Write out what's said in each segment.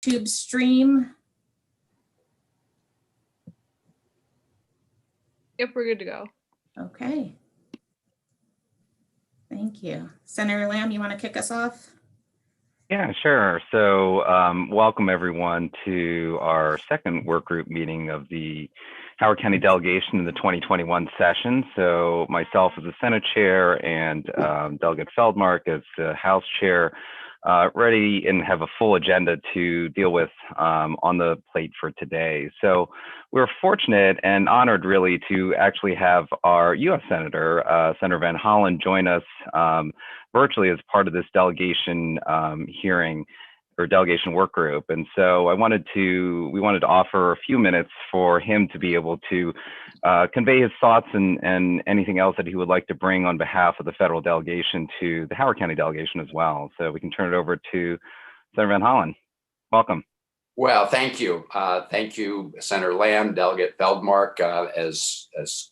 Tube stream. Yep, we're good to go. Okay. Thank you. Senator Lamb, you want to kick us off? Yeah, sure. So welcome everyone to our second work group meeting of the Howard County Delegation in the 2021 session. So myself as the Senate Chair and Delegate Feldmark as the House Chair, ready and have a full agenda to deal with on the plate for today. So we're fortunate and honored really to actually have our U.S. Senator, Senator Van Hollen, join us virtually as part of this delegation hearing or delegation work group. And so we wanted to offer a few minutes for him to be able to convey his thoughts and anything else that he would like to bring on behalf of the federal delegation to the Howard County delegation as well. So we can turn it over to Senator Van Hollen. Welcome. Well, thank you. Thank you, Senator Lamb, Delegate Feldmark, as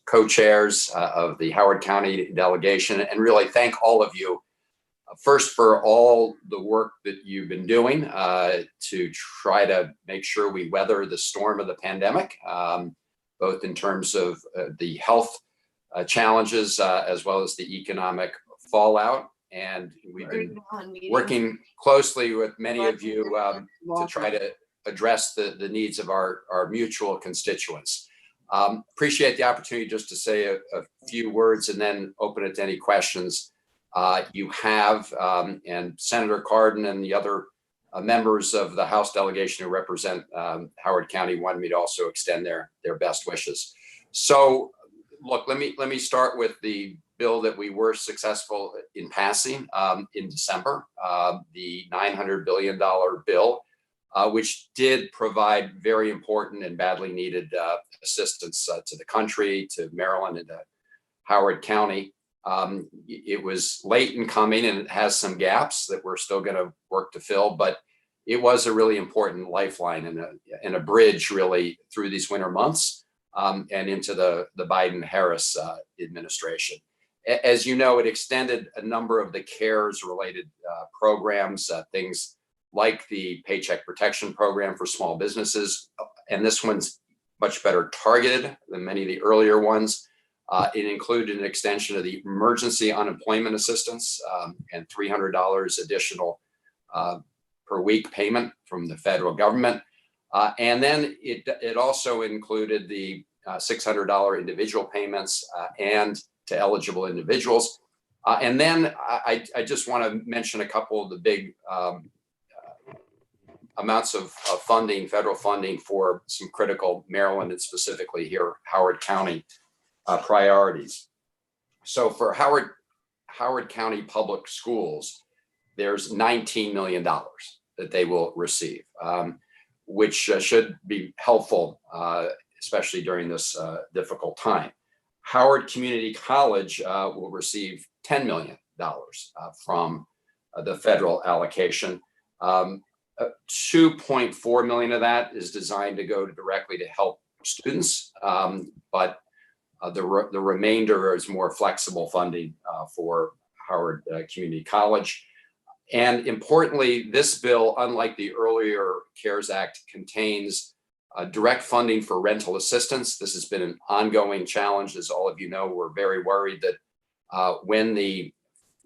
co-chairs of the Howard County delegation, and really thank all of you first for all the work that you've been doing to try to make sure we weather the storm of the pandemic, both in terms of the health challenges as well as the economic fallout. And we've been working closely with many of you to try to address the needs of our mutual constituents. Appreciate the opportunity just to say a few words and then open it to any questions you have. And Senator Cardin and the other members of the House delegation who represent Howard County wanted me to also extend their best wishes. So look, let me start with the bill that we were successful in passing in December, the $900 billion bill, which did provide very important and badly needed assistance to the country, to Maryland and to Howard County. It was late in coming and it has some gaps that we're still going to work to fill, but it was a really important lifeline and a bridge really through these winter months and into the Biden-Harris administration. As you know, it extended a number of the CARES related programs, things like the Paycheck Protection Program for small businesses. And this one's much better targeted than many of the earlier ones. It included an extension of the emergency unemployment assistance and $300 additional per week payment from the federal government. And then it also included the $600 individual payments and to eligible individuals. And then I just want to mention a couple of the big amounts of funding, federal funding for some critical Maryland and specifically here, Howard County priorities. So for Howard County Public Schools, there's $19 million that they will receive, which should be helpful, especially during this difficult time. Howard Community College will receive $10 million from the federal allocation. 2.4 million of that is designed to go directly to help students, but the remainder is more flexible funding for Howard Community College. And importantly, this bill, unlike the earlier CARES Act, contains direct funding for rental assistance. This has been an ongoing challenge. As all of you know, we're very worried that when the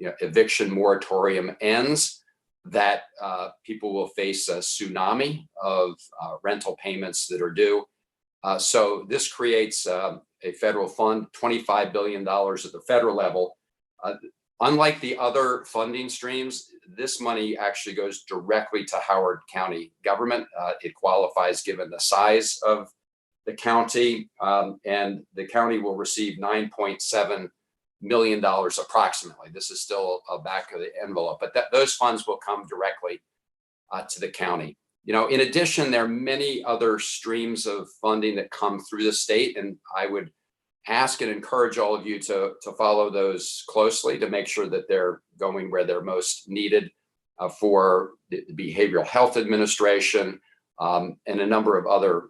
eviction moratorium ends, that people will face a tsunami of rental payments that are due. So this creates a federal fund, $25 billion at the federal level. Unlike the other funding streams, this money actually goes directly to Howard County government. It qualifies given the size of the county, and the county will receive $9.7 million approximately. This is still a back of the envelope, but those funds will come directly to the county. In addition, there are many other streams of funding that come through the state, and I would ask and encourage all of you to follow those closely to make sure that they're going where they're most needed for the Behavioral Health Administration and a number of other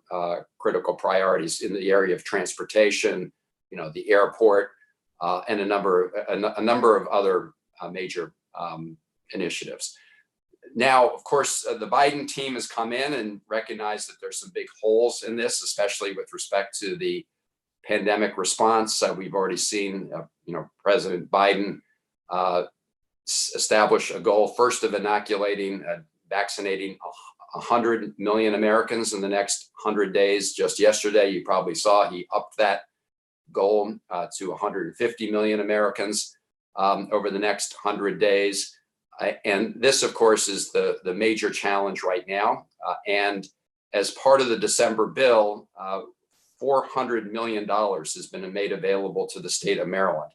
critical priorities in the area of transportation, the airport, and a number of other major initiatives. Now, of course, the Biden team has come in and recognized that there's some big holes in this, especially with respect to the pandemic response. We've already seen, President Biden establish a goal first of vaccinating 100 million Americans in the next 100 days. Just yesterday, you probably saw he upped that goal to 150 million Americans over the next 100 days. And this, of course, is the major challenge right now. And as part of the December bill, $400 million has been made available to the state of Maryland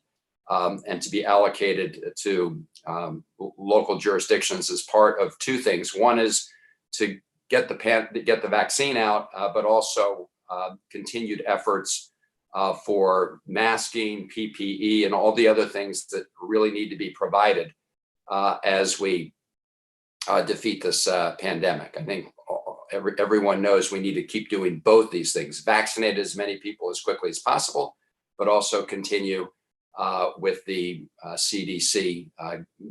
and to be allocated to local jurisdictions as part of two things. One is to get the vaccine out, but also continued efforts for masking, PPE, and all the other things that really need to be provided as we defeat this pandemic. I think everyone knows we need to keep doing both these things: vaccinate as many people as quickly as possible, but also continue with the CDC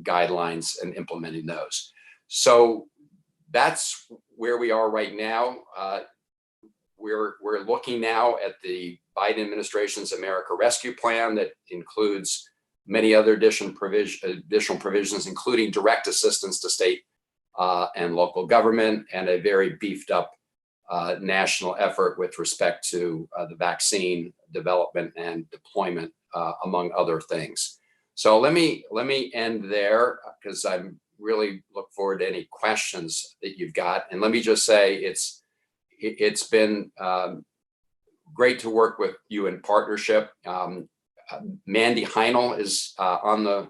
guidelines and implementing those. So that's where we are right now. We're looking now at the Biden administration's America Rescue Plan that includes many other additional provisions, including direct assistance to state and local government, and a very beefed up national effort with respect to the vaccine development and deployment, among other things. So let me end there, because I'm really look forward to any questions that you've got. And let me just say it's been great to work with you in partnership. Mandy Heinel is on the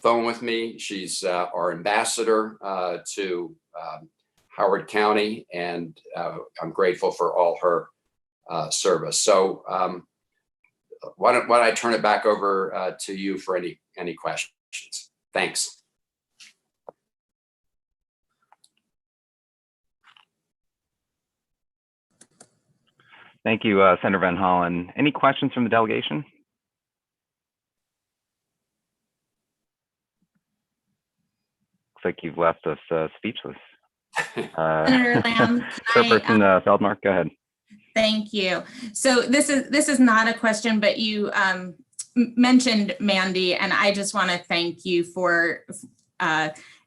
phone with me. She's our ambassador to Howard County, and I'm grateful for all her service. So why don't I turn it back over to you for any questions? Thanks. Thank you, Senator Van Hollen. Any questions from the delegation? Looks like you've left us speechless. Senator Lamb, Chairperson Feldmark, go ahead. Thank you. So this is not a question, but you mentioned Mandy, and I just want to thank you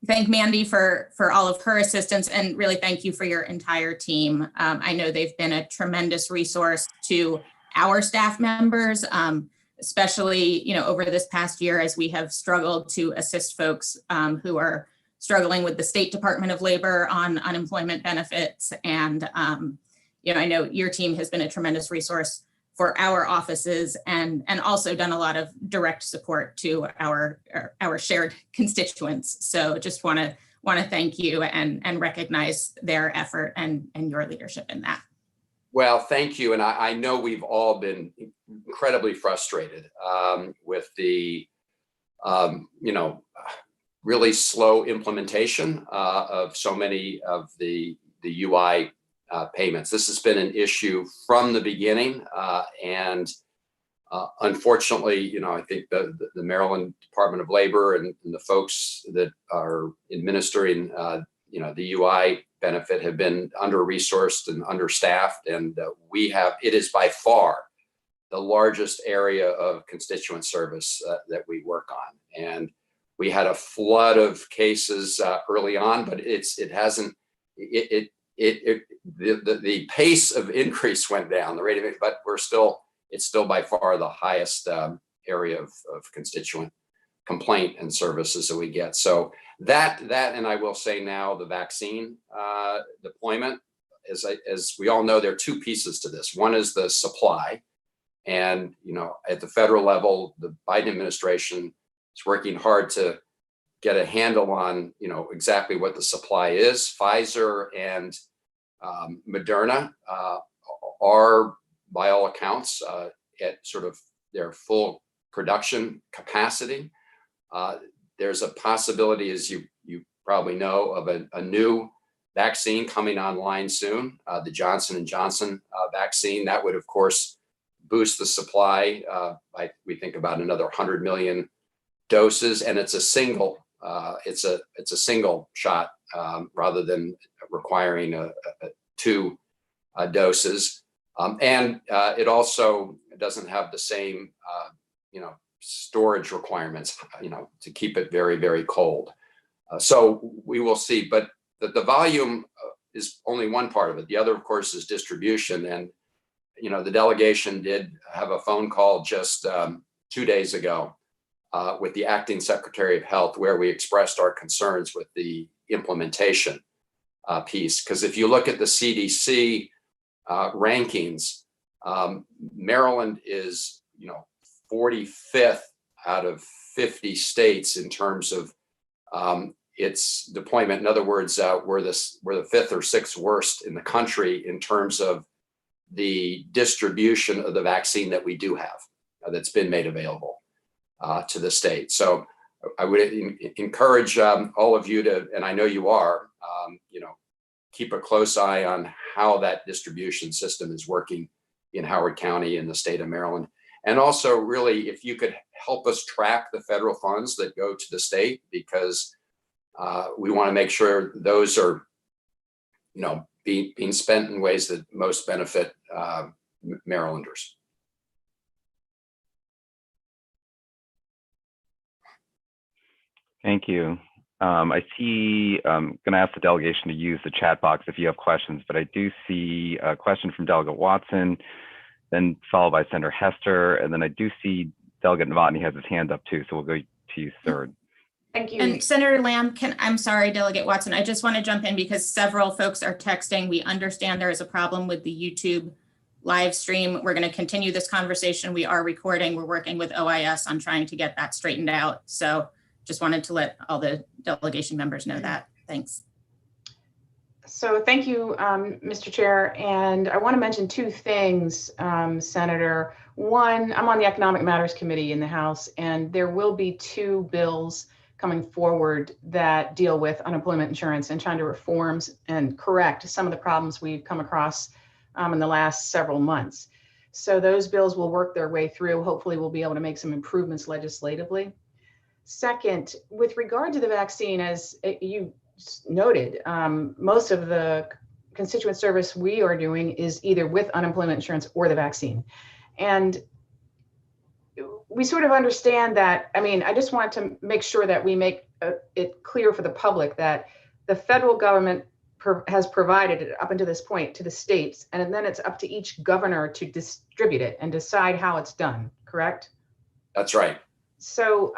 thank Mandy for all of her assistance, and really thank you for your entire team. I know they've been a tremendous resource to our staff members, especially over this past year as we have struggled to assist folks who are struggling with the State Department of Labor on unemployment benefits. And I know your team has been a tremendous resource for our offices, and also done a lot of direct support to our shared constituents. So just want to thank you and recognize their effort and your leadership in that. Well, thank you. And I know we've all been incredibly frustrated with the, really slow implementation of so many of the UI payments. This has been an issue from the beginning, and unfortunately, I think the Maryland Department of Labor and the folks that are administering, the UI benefit have been under-resourced and understaffed, and it is by far the largest area of constituent service that we work on. And we had a flood of cases early on, but the pace of increase went down, the rate of it, but it's still by far the highest area of constituent complaint and services that we get. So that, and I will say now the vaccine deployment, as we all know, there are two pieces to this. One is the supply, and at the federal level, the Biden administration is working hard to get a handle on exactly what the supply is. Pfizer and Moderna are, by all accounts, at sort of their full production capacity. There's a possibility, as you probably know, of a new vaccine coming online soon, the Johnson & Johnson vaccine. That would, of course, boost the supply by, we think, about another 100 million doses, and it's a single shot rather than requiring two doses. And it also doesn't have the same, storage requirements, to keep it very, very cold. So we will see, but the volume is only one part of it. The other, of course, is distribution. And, the delegation did have a phone call just 2 days ago with the acting Secretary of Health, where we expressed our concerns with the implementation piece. Because if you look at the CDC rankings, Maryland is, 45th out of 50 states in terms of its deployment. In other words, we're the fifth or sixth worst in the country in terms of the distribution of the vaccine that we do have that's been made available to the state. So I would encourage all of you to, and I know you are, keep a close eye on how that distribution system is working in Howard County in the state of Maryland. And also, really, if you could help us track the federal funds that go to the state, because we want to make sure those are, being spent in ways that most benefit Marylanders. Thank you. I see, I'm going to ask the delegation to use the chat box if you have questions, but I do see a question from Delegate Watson, then followed by Senator Hester, and then I do see Delegate Novotny has his hand up too, so we'll go to you third. Thank you. And Senator Lamb, I'm sorry, Delegate Watson, I just want to jump in because several folks are texting. We understand there is a problem with the YouTube live stream. We're going to continue this conversation. We are recording. We're working with OIS on trying to get that straightened out. So just wanted to let all the delegation members know that. Thanks. So thank you, Mr. Chair. And I want to mention two things, Senator. One, I'm on the Economic Matters Committee in the House, and there will be two bills coming forward that deal with unemployment insurance and trying to reform and correct some of the problems we've come across in the last several months. So those bills will work their way through. Hopefully we'll be able to make some improvements legislatively. Second, with regard to the vaccine, as you noted, most of the constituent service we are doing is either with unemployment insurance or the vaccine. And we sort of understand that. I mean, I just want to make sure that we make it clear for the public that the federal government has provided it up until this point to the states, and then it's up to each governor to distribute it and decide how it's done, correct? That's right. So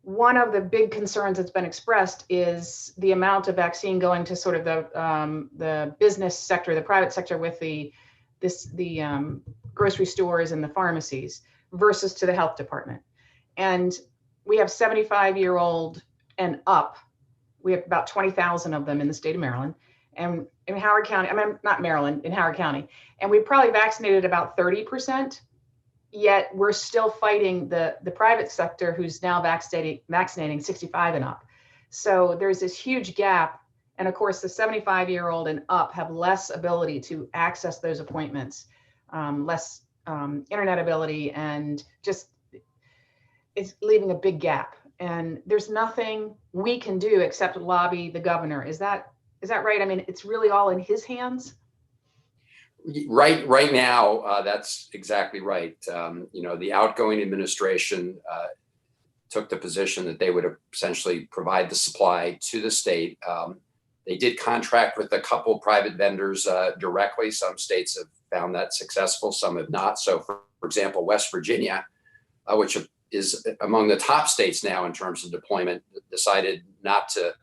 one of the big concerns that's been expressed is the amount of vaccine going to sort of the business sector, the private sector with the grocery stores and the pharmacies versus to the health department. And we have 75-year-old and up. We have about 20,000 of them in the state of Maryland. And in Howard County, I mean, not Maryland, in Howard County. And we probably vaccinated about 30%. Yet we're still fighting the private sector who's now vaccinating 65 and up. So there's this huge gap. And of course, the 75-year-old and up have less ability to access those appointments, less internet ability, and just it's leaving a big gap. And there's nothing we can do except lobby the governor. Is that right? I mean, it's really all in his hands. Right now, that's exactly right. The outgoing administration took the position that they would essentially provide the supply to the state. They did contract with a couple private vendors directly. Some states have found that successful, some have not. So, for example, West Virginia, which is among the top states now in terms of deployment, decided not to,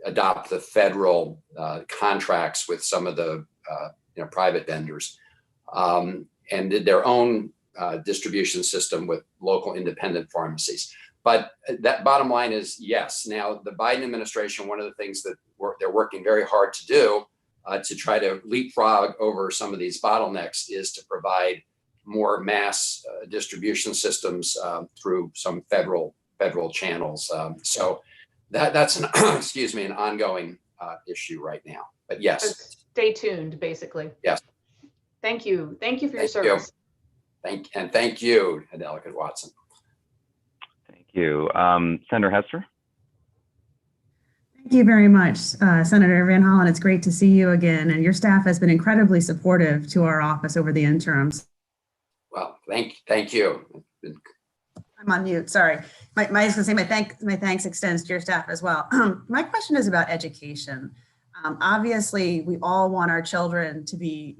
adopt the federal contracts with some of the private vendors, and did their own distribution system with local independent pharmacies. But that bottom line is yes. Now, the Biden administration, one of the things that they're working very hard to do to try to leapfrog over some of these bottlenecks is to provide more mass distribution systems through some federal channels. So that's an an ongoing issue right now. But yes. Stay tuned, basically. Yes. Thank you. Thank you for your service. Thank you, Delegate Watson. Thank you. Senator Hester? Thank you very much, Senator Van Hollen. It's great to see you again, and your staff has been incredibly supportive to our office over the interims. Well, thank you. I'm on mute. Sorry. I was going to say my thanks extends to your staff as well. My question is about education. Obviously, we all want our children to be,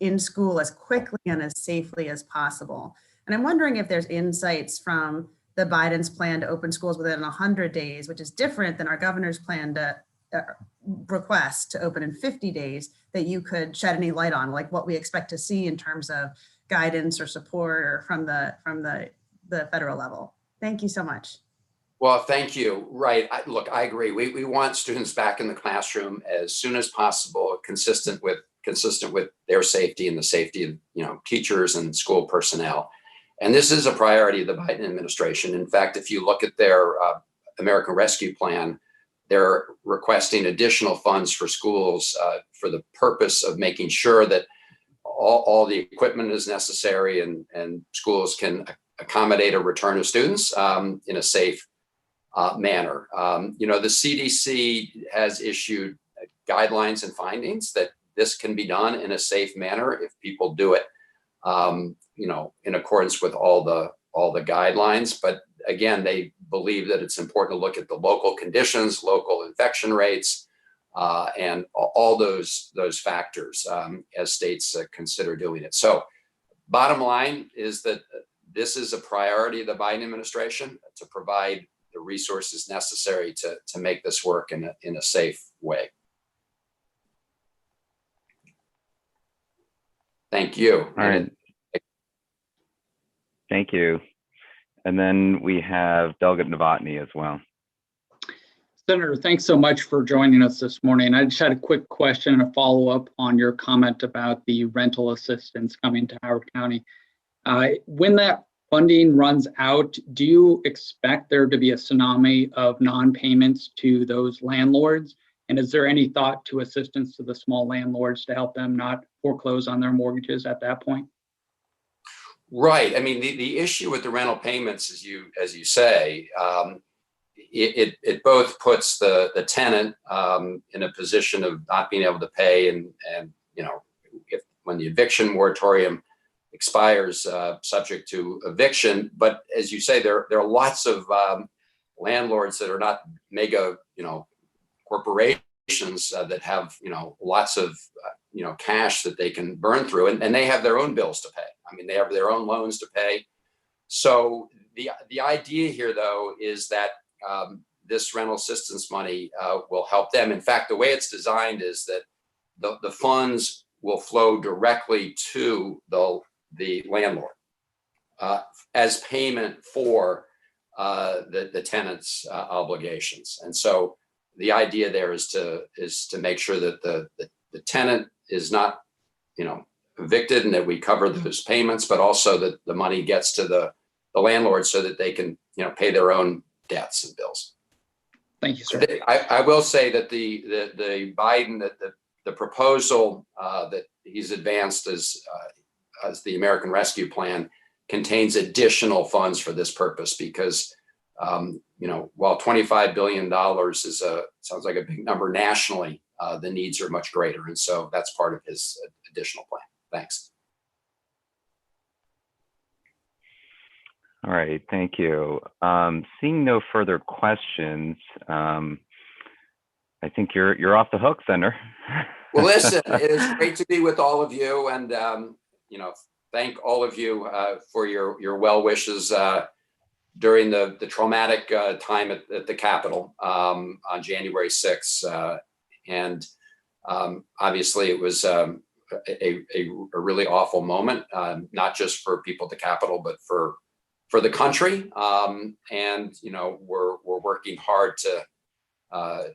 in school as quickly and as safely as possible. And I'm wondering if there's insights from the Biden's plan to open schools within 100 days, which is different than our governor's plan to request to open in 50 days, that you could shed any light on, like what we expect to see in terms of guidance or support or from the federal level. Thank you so much. Well, thank you. Right. Look, I agree. We want students back in the classroom as soon as possible, consistent with their safety and the safety of teachers and school personnel. And this is a priority of the Biden administration. In fact, if you look at their American Rescue Plan, they're requesting additional funds for schools for the purpose of making sure that all the equipment is necessary and schools can accommodate a return of students in a safe manner. The CDC has issued guidelines and findings that this can be done in a safe manner if people do it, in accordance with all the guidelines. But again, they believe that it's important to look at the local conditions, local infection rates, and all those factors as states consider doing it. So bottom line is that this is a priority of the Biden administration to provide the resources necessary to make this work in a safe way. Thank you. All right. Thank you. And then we have Delegate Novotny as well. Senator, thanks so much for joining us this morning. I just had a quick question and a follow-up on your comment about the rental assistance coming to Howard County. When that funding runs out, do you expect there to be a tsunami of non-payments to those landlords? And is there any thought to assistance to the small landlords to help them not foreclose on their mortgages at that point? Right. I mean, the issue with the rental payments, as you say, it both puts the tenant in a position of not being able to pay, and when the eviction moratorium expires, subject to eviction. But as you say, there are lots of landlords that are not mega corporations that have lots of cash that they can burn through, and they have their own bills to pay. I mean, they have their own loans to pay. So the idea here, though, is that this rental assistance money will help them. In fact, the way it's designed is that the funds will flow directly to the landlord as payment for the tenant's obligations. And so the idea there is to make sure that the tenant is not evicted, and that we cover those payments, but also that the money gets to the landlord so that they can pay their own debts and bills. Thank you, sir. I will say that the Biden, the proposal that he's advanced as the American Rescue Plan contains additional funds for this purpose, because while $25 billion sounds like a big number nationally, the needs are much greater, and so that's part of his additional plan. Thanks. All right, thank you. Seeing no further questions, I think you're off the hook, Senator. Well, listen, it is great to be with all of you, and thank all of you for your well wishes during the traumatic time at the Capitol on January 6th, and obviously it was a really awful moment, not just for people at the Capitol, but for the country. And we're working hard to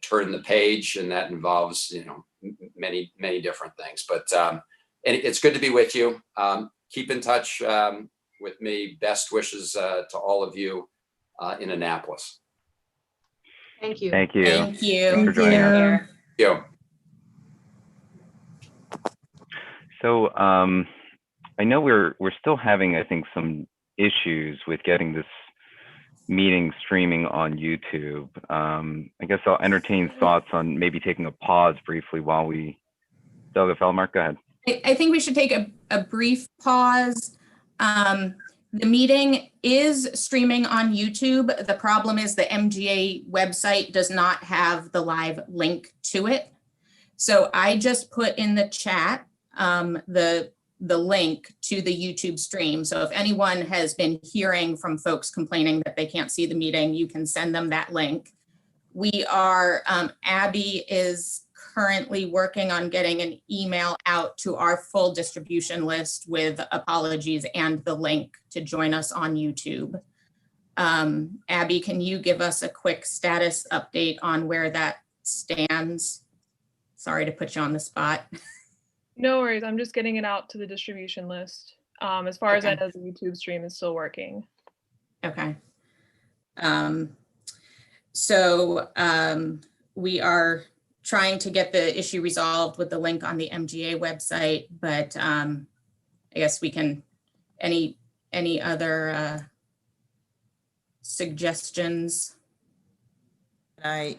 turn the page, and that involves many different things. But and it's good to be with you. Keep in touch with me. Best wishes to all of you in Annapolis. Thank you. Thank you. Thank you. Thanks for joining us. Here. Thank you. So I know we're still having, I think, some issues with getting this meeting streaming on YouTube. I guess I'll entertain thoughts on maybe taking a pause briefly while we, Delegate Feldmark, go ahead. I think we should take a brief pause. The meeting is streaming on YouTube. The problem is the MGA website does not have the live link to it. So I just put in the chat the link to the YouTube stream. So if anyone has been hearing from folks complaining that they can't see the meeting, you can send them that link. We are, Abby is currently working on getting an email out to our full distribution list with apologies and the link to join us on YouTube. Abby, can you give us a quick status update on where that stands? Sorry to put you on the spot. No worries. I'm just getting it out to the distribution list. As far as I Okay. know, the YouTube stream is still working. Okay. We are trying to get the issue resolved with the link on the MGA website, but I guess we can, any other suggestions? Can I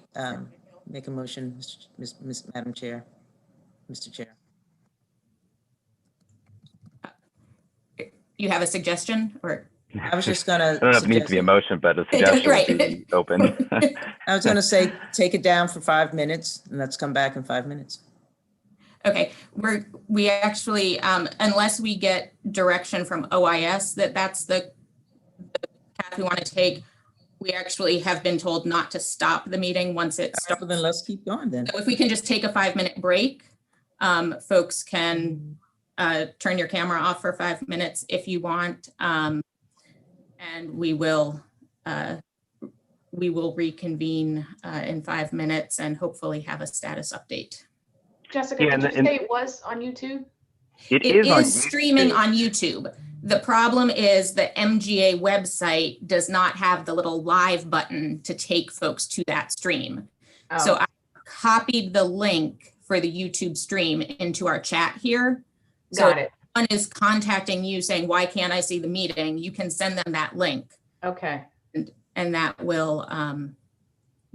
make a motion, Madam Chair, Mr. Chair? You have a suggestion or? I was just gonna. I don't know if it needs to be a motion, but a suggestion Right. would be open. I was gonna say, take it down for 5 minutes and let's come back in 5 minutes. Okay, we actually, unless we get direction from OIS that's the path we want to take, we actually have been told not to stop the meeting once it starts. So then let's keep going then. So if we can just take a 5-minute break, folks can turn your camera off for 5 minutes if you want, and we will reconvene in 5 minutes and hopefully have a status update. Jessica, Yeah, did you and- say it was on YouTube? It is streaming on YouTube. The problem is the MGA website does not have the little live button to take folks to that stream. Oh. So I copied the link for the YouTube stream into our chat here. So Got it. if someone is contacting you saying, why can't I see the meeting? You can send them that link Okay. and that will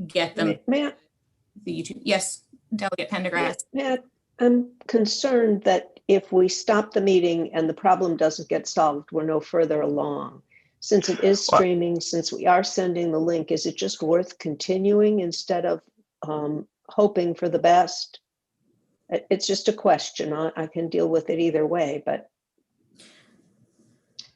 get them Matt, the YouTube. Yes, Delegate Pendergrass. Matt, I'm concerned that if we stop the meeting and the problem doesn't get solved, we're no further along. Since it is streaming, since we are sending the link, is it just worth continuing instead of hoping for the best? It's just a question. I can deal with it either way, but.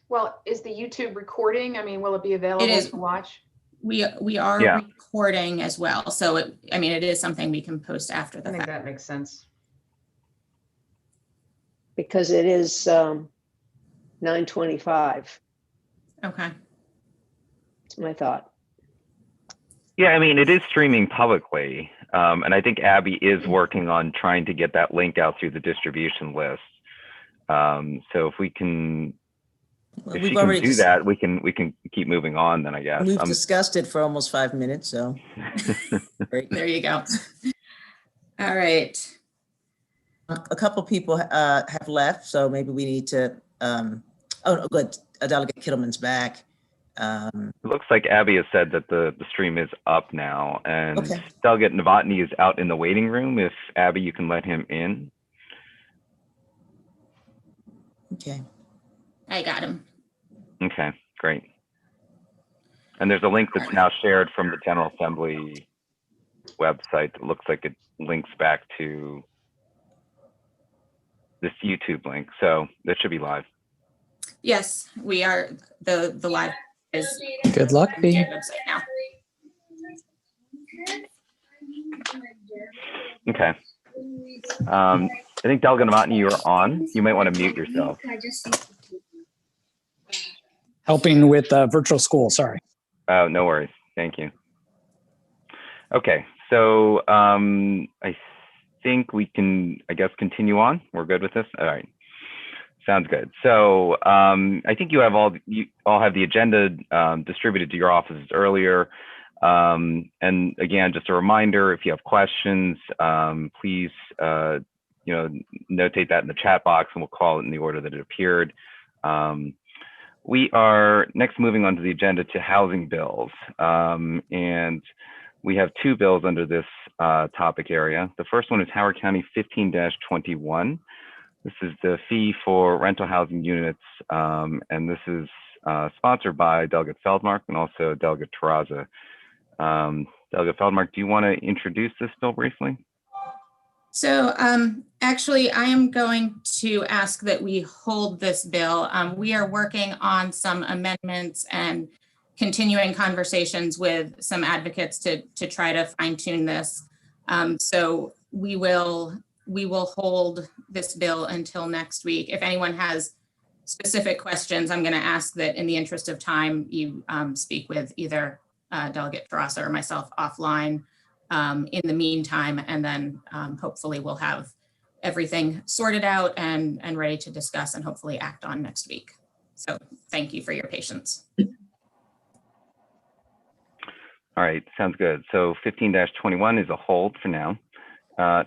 Well, is the YouTube recording? I mean, will it be available is. to watch? We are Yeah. recording as well. So it is something we can post after I the think fact. that makes sense. Because it is 9:25. Okay. That's my thought. Yeah, I mean, it is streaming publicly. And I think Abby is working on trying to get that link out through the distribution list. So if we can, if she can do that, we can keep moving on then, I guess. We've discussed it for almost 5 minutes, so. Great. There you go. All right. A couple people have left, so maybe we need to, oh, good, Delegate Kittleman's back. It looks like Abby has said that the stream is up now, and Okay. Delegate Novotny is out in the waiting room. If Abby, you can let him in. Okay. I got him. Okay, great. And there's a link that's now shared from the General Assembly website that looks like it links back to this YouTube link. So that should be live. Yes, we are. The live is. Good luck, on B. the website now. Okay. I think Delegate Novotny, you're on. You might want to mute yourself. Helping with virtual school, sorry. Oh, no worries. Thank you. Okay, so I think we can, I guess, continue on. We're good with this? All right. Sounds good. So I think you all have the agenda distributed to your offices earlier. And again, just a reminder, if you have questions, please notate that in the chat box and we'll call it in the order that it appeared. we are next moving on to the agenda to housing bills. And we have two bills under this topic area. The first one is Howard County 15-21. This is the fee for rental housing units. And this is sponsored by Delegate Feldmark and also Delegate Terraza. Delegate Feldmark, do you want to introduce this bill briefly? So actually, I am going to ask that we hold this bill. We are working on some amendments and continuing conversations with some advocates to try to fine tune this. So we will hold this bill until next week. If anyone has specific questions, I'm going to ask that in the interest of time, you speak with either Delegate Terraza or myself offline in the meantime, and then hopefully we'll have everything sorted out and ready to discuss and hopefully act on next week. So thank you for your patience. All right, sounds good. So 15-21 is a hold for now.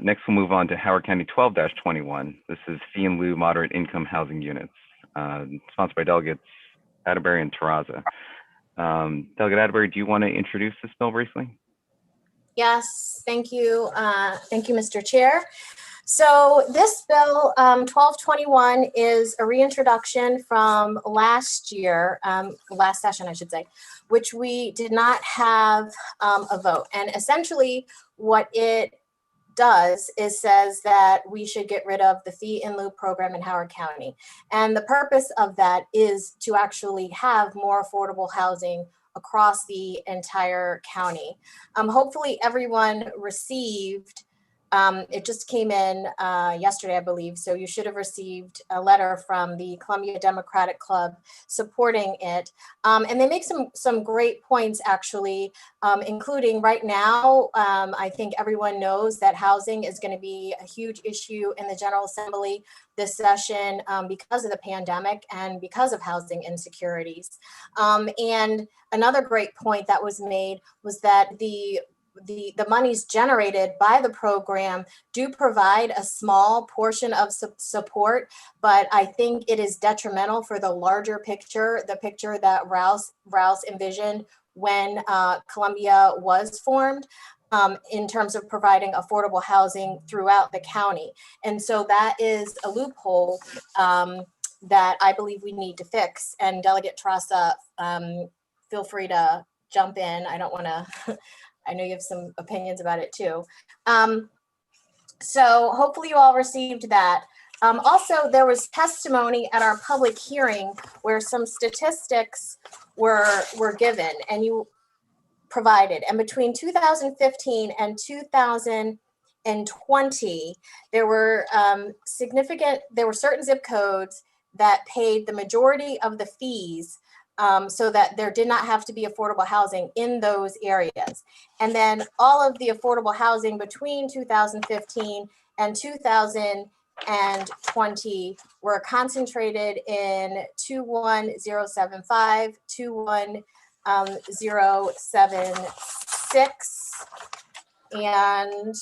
Next, we'll move on to Howard County 12-21. This is fee in lieu moderate income housing units, sponsored by Delegates Atterbury and Terraza. Delegate Atterbury, do you want to introduce this bill briefly? Yes, thank you. Thank you, Mr. Chair. So this bill 1221 is a reintroduction from last year, last session, I should say, which we did not have a vote. And essentially what it does is says that we should get rid of the fee in lieu program in Howard County. And the purpose of that is to actually have more affordable housing across the entire county. Hopefully everyone received, it just came in yesterday, I believe, so you should have received a letter from the Columbia Democratic Club supporting it. And they make some great points, actually, including right now, I think everyone knows that housing is going to be a huge issue in the General Assembly this session because of the pandemic and because of housing insecurities. And another great point that was made was that the monies generated by the program do provide a small portion of support, but I think it is detrimental for the larger picture, the picture that Rouse envisioned when Columbia was formed, in terms of providing affordable housing throughout the county. And so that is a loophole that I believe we need to fix. And Delegate Terraza, feel free to jump in. I don't want to I know you have some opinions about it too. So hopefully you all received that. Also, there was testimony at our public hearing where some statistics were given and you provided. And between 2015 and 2020, there were certain zip codes that paid the majority of the fees so that there did not have to be affordable housing in those areas. And then all of the affordable housing between 2015 and 2020 were concentrated in 21075, 21076, and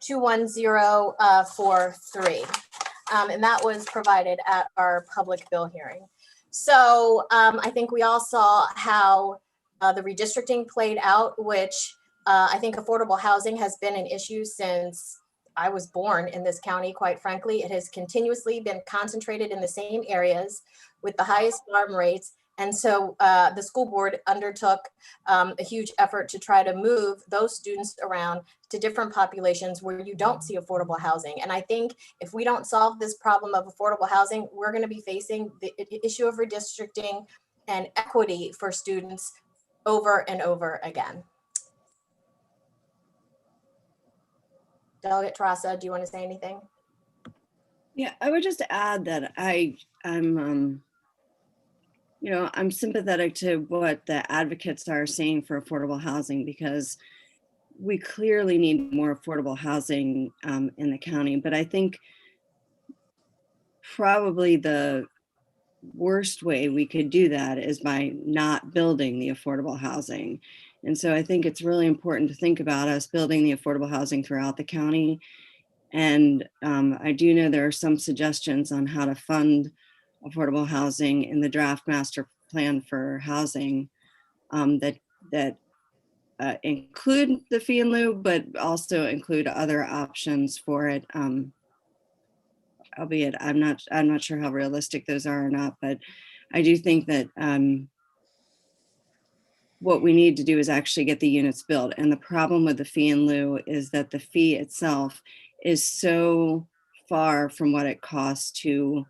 21043. And that was provided at our public bill hearing. So I think we all saw how the redistricting played out, which I think affordable housing has been an issue since I was born in this county, quite frankly. It has continuously been concentrated in the same areas with the highest alarm rates. And so the school board undertook a huge effort to try to move those students around to different populations where you don't see affordable housing. And I think if we don't solve this problem of affordable housing, we're going to be facing the issue of redistricting and equity for students over and over again. Delegate Terraza, do you want to say anything? Yeah, I would just add that I'm sympathetic to what the advocates are saying for affordable housing, because we clearly need more affordable housing in the county. But I think probably the worst way we could do that is by not building the affordable housing. And so I think it's really important to think about us building the affordable housing throughout the county. And I do know there are some suggestions on how to fund affordable housing in the draft master plan for housing that include the fee in lieu, but also include other options for it. Albeit I'm not sure how realistic those are or not, but I do think that what we need to do is actually get the units built. And the problem with the fee in lieu is that the fee itself is so far from what it costs to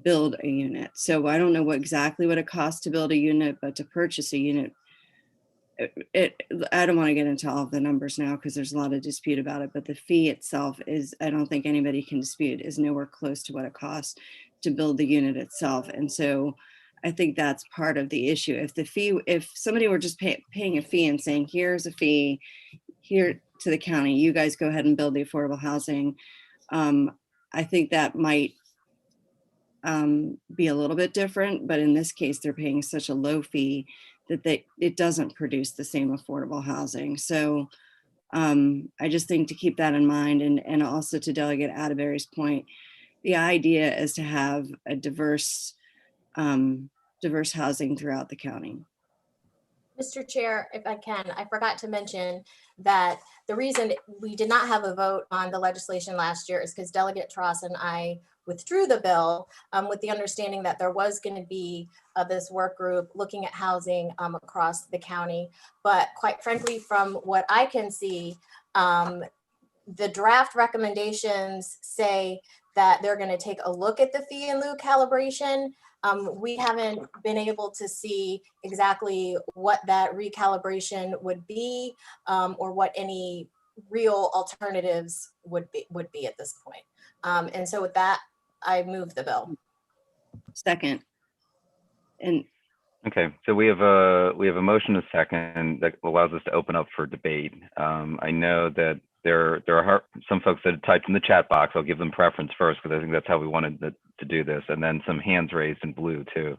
build a unit. So I don't know exactly what it costs to build a unit, but to purchase a unit, I don't want to get into all of the numbers now because there's a lot of dispute about it, but the fee itself is, I don't think anybody can dispute, is nowhere close to what it costs to build the unit itself. And so I think that's part of the issue. If somebody were just paying a fee and saying, here's a fee here to the county, you guys go ahead and build the affordable housing, I think that might be a little bit different, but in this case, they're paying such a low fee that it doesn't produce the same affordable housing. So I just think to keep that in mind, and also to Delegate Atterbury's point, the idea is to have a diverse housing throughout the county. Mr. Chair, if I can, I forgot to mention that the reason we did not have a vote on the legislation last year is because Delegate Tross and I withdrew the bill with the understanding that there was going to be this work group looking at housing across the county. But quite frankly, from what I can see, the draft recommendations say that they're going to take a look at the fee in lieu calibration. We haven't been able to see exactly what that recalibration would be or what any real alternatives would be at this point. And so with that, I move the bill. Second. And okay, so we have a motion, a second, that allows us to open up for debate. I know that there are some folks that have typed in the chat box. I'll give them preference first because I think that's how we wanted to do this, and then some hands raised in blue too.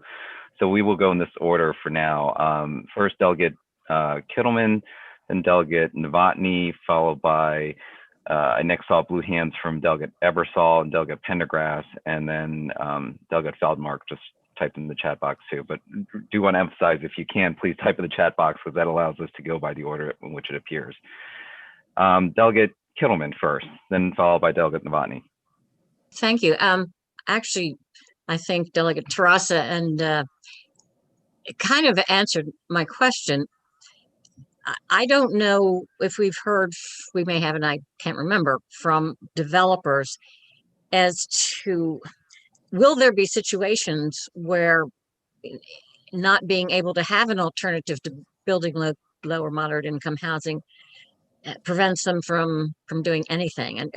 So we will go in this order for now. First, Delegate Kittleman, then Delegate Novotny, followed by I next saw blue hands from Delegate Ebersol and Delegate Pendergrass, and then Delegate Feldmark just typed in the chat box too. But do want to emphasize, if you can, please type in the chat box because that allows us to go by the order in which it appears. Delegate Kittleman first, then followed by Delegate Novotny. Thank you. Actually, I think Delegate Terrassa and kind of answered my question. I don't know if we've heard, we may have, and I can't remember, from developers as to, will there be situations where not being able to have an alternative to building low or moderate income housing prevents them from doing anything? And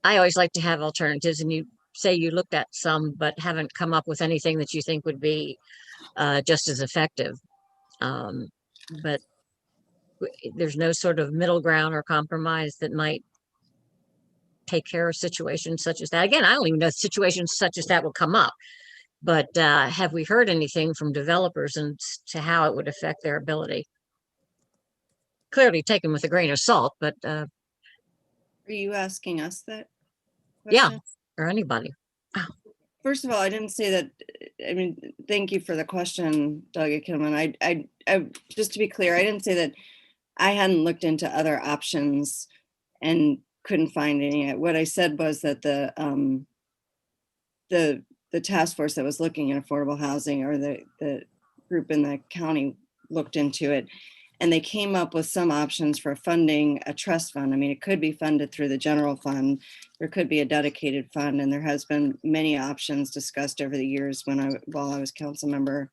I always like to have alternatives, and you say you looked at some but haven't come up with anything that you think would be just as effective. But there's no sort of middle ground or compromise that might take care of situations such as that. Again, I don't even know if situations such as that will come up, but have we heard anything from developers and to how it would affect their ability? Clearly taken with a grain of salt, but are you asking us that question? Yeah, or anybody. First of all, I didn't say that. I mean, thank you for the question, Delegate Kittleman. I just to be clear, I didn't say that I hadn't looked into other options and couldn't find any. What I said was that the task force that was looking at affordable housing, or the group in the county, looked into it, and they came up with some options for funding a trust fund. I mean, it could be funded through the general fund. There could be a dedicated fund, and there has been many options discussed over the years while I was council member.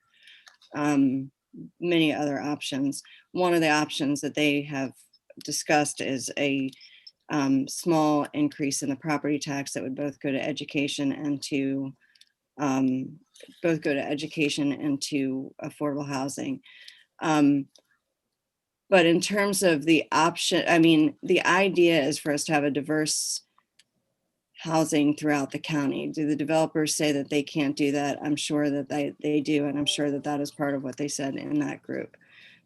Many other options. One of the options that they have discussed is a small increase in the property tax that would both go to education and to affordable housing. But in terms of the option, I mean, the idea is for us to have a diverse housing throughout the county. Do the developers say that they can't do that? I'm sure that they do, and I'm sure that that is part of what they said in that group.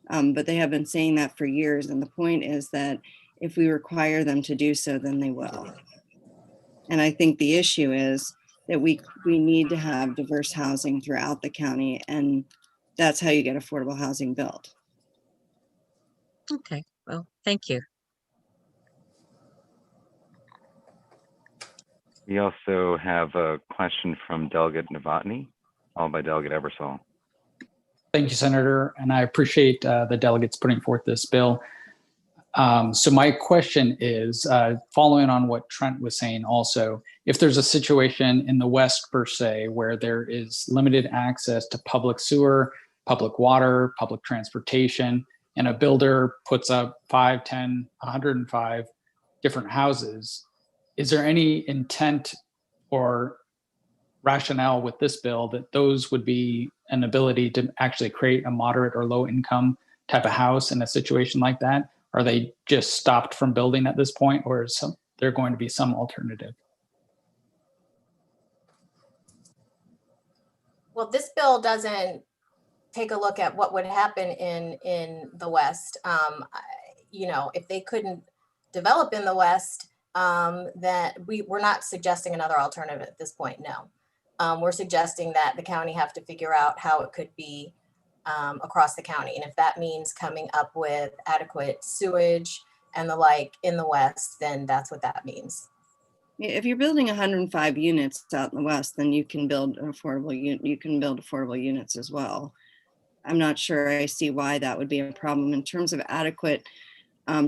But they have been saying that for years, and the point is that if we require them to do so, then they will. And I think the issue is that we need to have diverse housing throughout the county, and that's how you get affordable housing built. Okay, well, thank you. We also have a question from Delegate Novotny, followed by Delegate Ebersol. Thank you, Senator, and I appreciate the delegates putting forth this bill. So my question is, following on what Trent was saying also, if there's a situation in the West per se, where there is limited access to public sewer, public water, public transportation, and a builder puts up 5, 10, 105 different houses, is there any intent or rationale with this bill that those would be an ability to actually create a moderate or low income type of house in a situation like that? Are they just stopped from building at this point, or is there going to be some alternative? Well, this bill doesn't take a look at what would happen in the West. You know, if they couldn't develop in the West, that we're not suggesting another alternative at this point, no. We're suggesting that the county have to figure out how it could be across the county. And if that means coming up with adequate sewage and the like in the West, then that's what that means. If you're building 105 units out in the West, then you can build an affordable affordable units as well. I'm not sure I see why that would be a problem in terms of adequate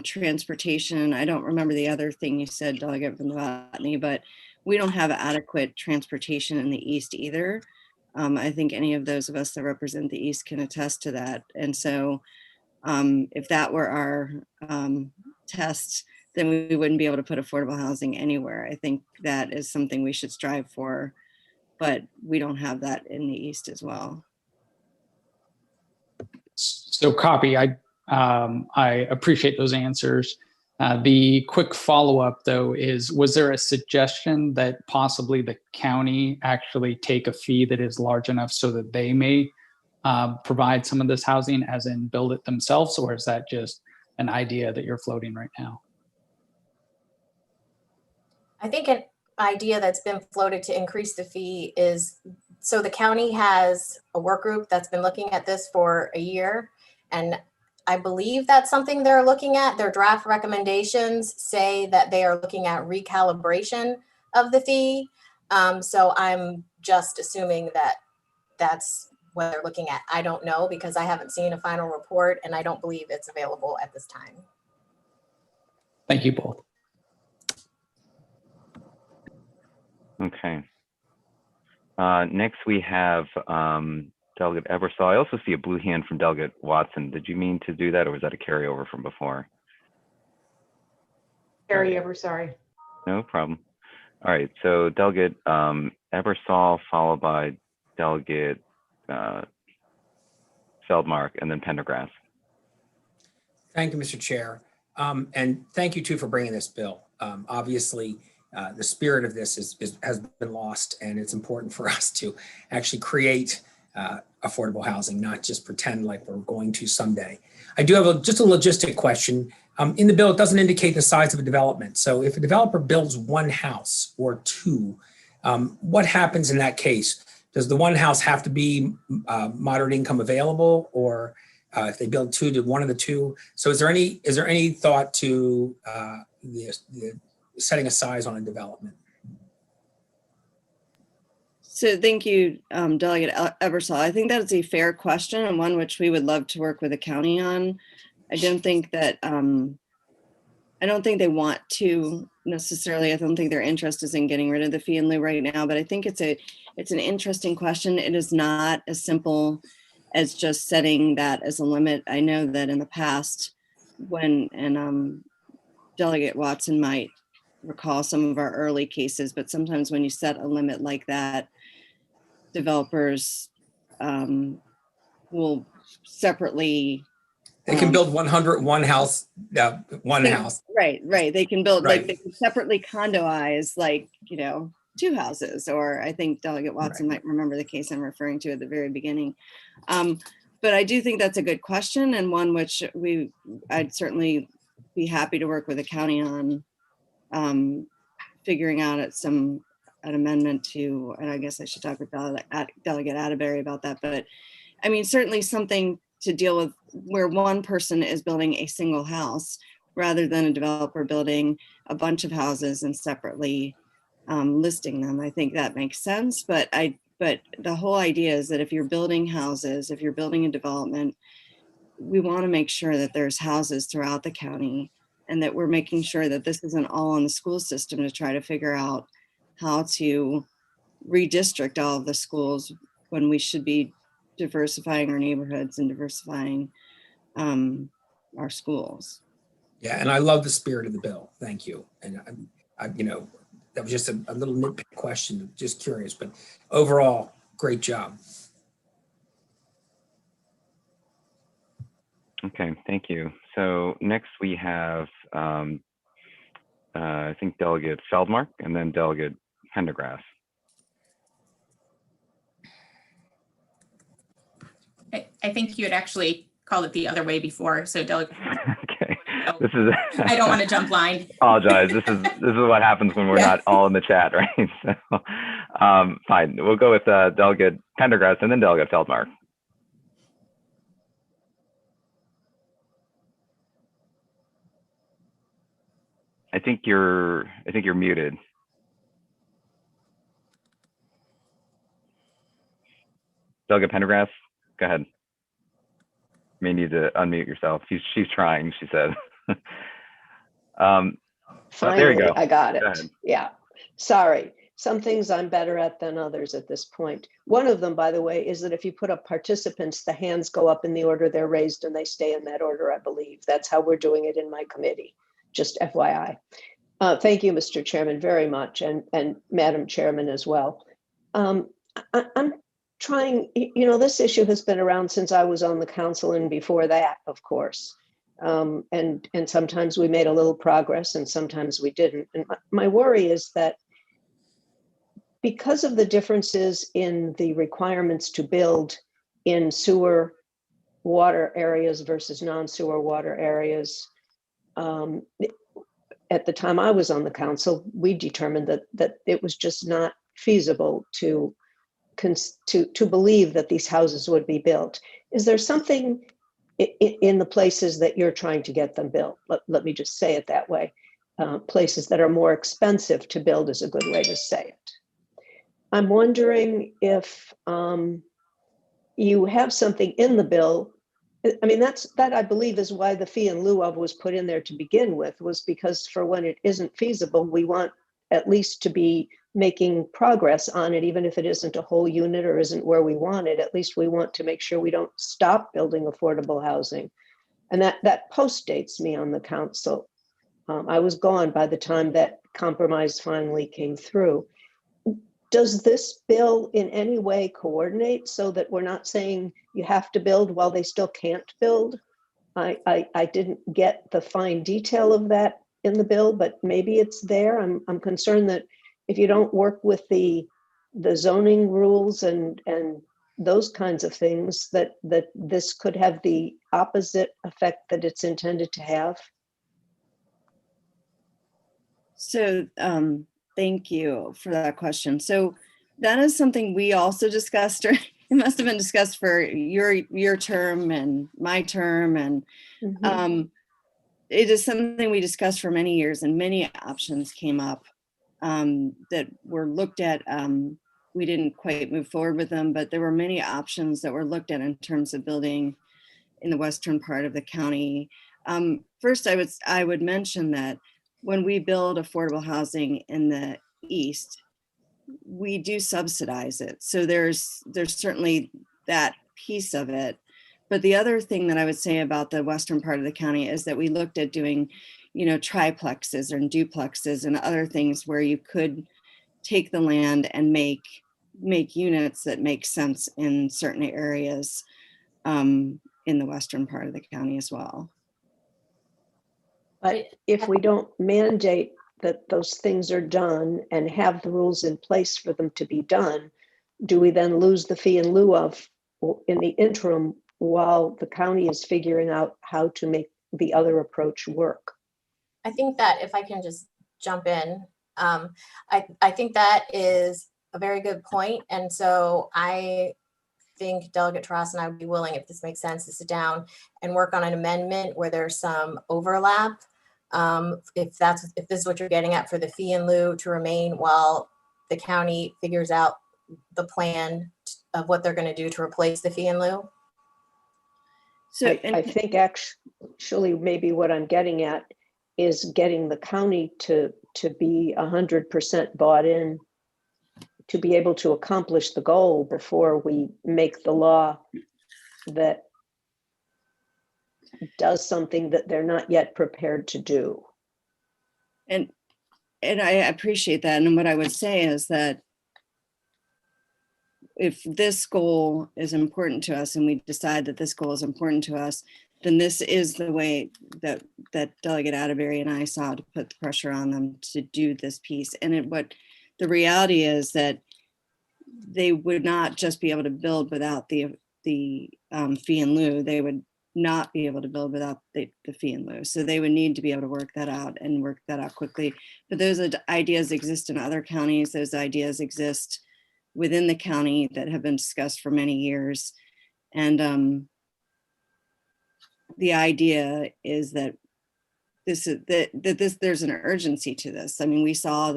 transportation. I don't remember the other thing you said, Delegate Novotny, but we don't have adequate transportation in the East either. I think any of those of us that represent the East can attest to that. And so if that were our test, then we wouldn't be able to put affordable housing anywhere. I think that is something we should strive for, but we don't have that in the East as well. So copy, I appreciate those answers. The quick follow-up though is, was there a suggestion that possibly the county actually take a fee that is large enough so that they may provide some of this housing, as in build it themselves, or is that just an idea that you're floating right now? I think an idea that's been floated to increase the fee is, so the county has a work group that's been looking at this for a year, and I believe that's something they're looking at. Their draft recommendations say that they are looking at recalibration of the fee. So I'm just assuming that that's what they're looking at. I don't know, because I haven't seen a final report and I don't believe it's available at this time. Thank you both. Okay. Next we have Delegate Ebersol. I also see a blue hand from Delegate Watson. Did you mean to do that, or was that a carryover from before? Carryover, sorry. No problem. All right, so Delegate Ebersol, followed by Delegate Feldmark, and then Pendergrass. Thank you, Mr. Chair. And thank you too for bringing this bill. Obviously, the spirit of this has been lost, and it's important for us to actually create affordable housing, not just pretend like we're going to someday. I do have just a logistic question. In the bill, it doesn't indicate the size of a development. So if a developer builds one house or two, what happens in that case? Does the one house have to be moderate income available, or if they build two, to one of the two? So is there any thought to the setting a size on a development? So thank you, Delegate Ebersol. I think that is a fair question, and one which we would love to work with the county on. I don't think that they want to necessarily. I don't think their interest is in getting rid of the fee in lieu right now, but I think it's an interesting question. It is not as simple as just setting that as a limit. I know that in the past, Delegate Watson might recall some of our early cases, but sometimes when you set a limit like that, developers will separately. They can build 101 house, one house. Right. They can build, right. Like they can separately condoize, like, two houses, or I think Delegate Watson might remember the case I'm referring to at the very beginning. But I do think that's a good question, and one which I'd certainly be happy to work with the county on figuring out some an amendment to, and I guess I should talk with Delegate Atterbury about that, but I mean, certainly something to deal with where one person is building a single house rather than a developer building a bunch of houses and separately listing them. I think that makes sense, but the whole idea is that if you're building houses, if you're building a development, we want to make sure that there's houses throughout the county and that we're making sure that this isn't all on the school system to try to figure out how to redistrict all of the schools when we should be diversifying our neighborhoods and diversifying our schools. Yeah, and I love the spirit of the bill. Thank you. And that was just a little nitpick question, just curious, but overall, great job. Okay, thank you. So next we have, I think Delegate Feldmark and then Delegate Pendergrass. I think you had actually called it the other way before, so Delegate. Okay, this is. I don't want to jump line. Apologize. This is what happens when we're not all in the chat, right? So, fine. We'll go with Delegate Pendergrass and then Delegate Feldmark. I think you're muted. Delegate Pendergrass, go ahead. You may need to unmute yourself. She's trying, she said. Finally, there you go. I got it. Go ahead. Yeah, sorry. Some things I'm better at than others at this point. One of them, by the way, is that if you put up participants, the hands go up in the order they're raised and they stay in that order, I believe. That's how we're doing it in my committee, just FYI. Thank you, Mr. Chairman, very much, and Madam Chairman as well. I'm trying, this issue has been around since I was on the council and before that, of course. And sometimes we made a little progress and sometimes we didn't. And my worry is that because of the differences in the requirements to build in sewer water areas versus non-sewer water areas, at the time I was on the council, we determined that it was just not feasible to believe that these houses would be built. Is there something in the places that you're trying to get them built? Let me just say it that way. Places that are more expensive to build is a good way to say it. I'm wondering if you have something in the bill. I mean, that I believe is why the fee in lieu of was put in there to begin with, was because for when it isn't feasible, we want at least to be making progress on it, even if it isn't a whole unit or isn't where we want it. At least we want to make sure we don't stop building affordable housing. And that postdates me on the council. I was gone by the time that compromise finally came through. Does this bill in any way coordinate so that we're not saying you have to build while they still can't build? I didn't get the fine detail of that in the bill, but maybe it's there. I'm concerned that if you don't work with the zoning rules and those kinds of things, that this could have the opposite effect that it's intended to have. So thank you for that question. So that is something we also discussed, or it must have been discussed for your term and my term. And it is something we discussed for many years, and many options came up that were looked at. We didn't quite move forward with them, but there were many options that were looked at in terms of building in the western part of the county. First, I would mention that when we build affordable housing in the east, we do subsidize it. So there's certainly that piece of it. But the other thing that I would say about the western part of the county is that we looked at doing, triplexes and duplexes and other things where you could take the land and make units that make sense in certain areas in the western part of the county as well. But if we don't mandate that those things are done and have the rules in place for them to be done, do we then lose the fee in lieu of in the interim while the county is figuring out how to make the other approach work? I think that if I can just jump in, I think that is a very good point. And so I think Delegate Taras and I would be willing, if this makes sense, to sit down and work on an amendment where there's some overlap. If this is what you're getting at, for the fee in lieu to remain while the county figures out the plan of what they're going to do to replace the fee in lieu. So I think actually maybe what I'm getting at is getting the county to be 100% bought in to be able to accomplish the goal before we make the law that does something that they're not yet prepared to do. And I appreciate that. And what I would say is that if this goal is important to us and we decide that this goal is important to us, then this is the way that Delegate Atterbury and I saw to put the pressure on them to do this piece. And what the reality is that they would not just be able to build without the fee in lieu. They would not be able to build without the fee in lieu. So they would need to be able to work that out and work that out quickly. But those ideas exist in other counties. Those ideas exist within the county that have been discussed for many years. And the idea is that there's an urgency to this. I mean, we saw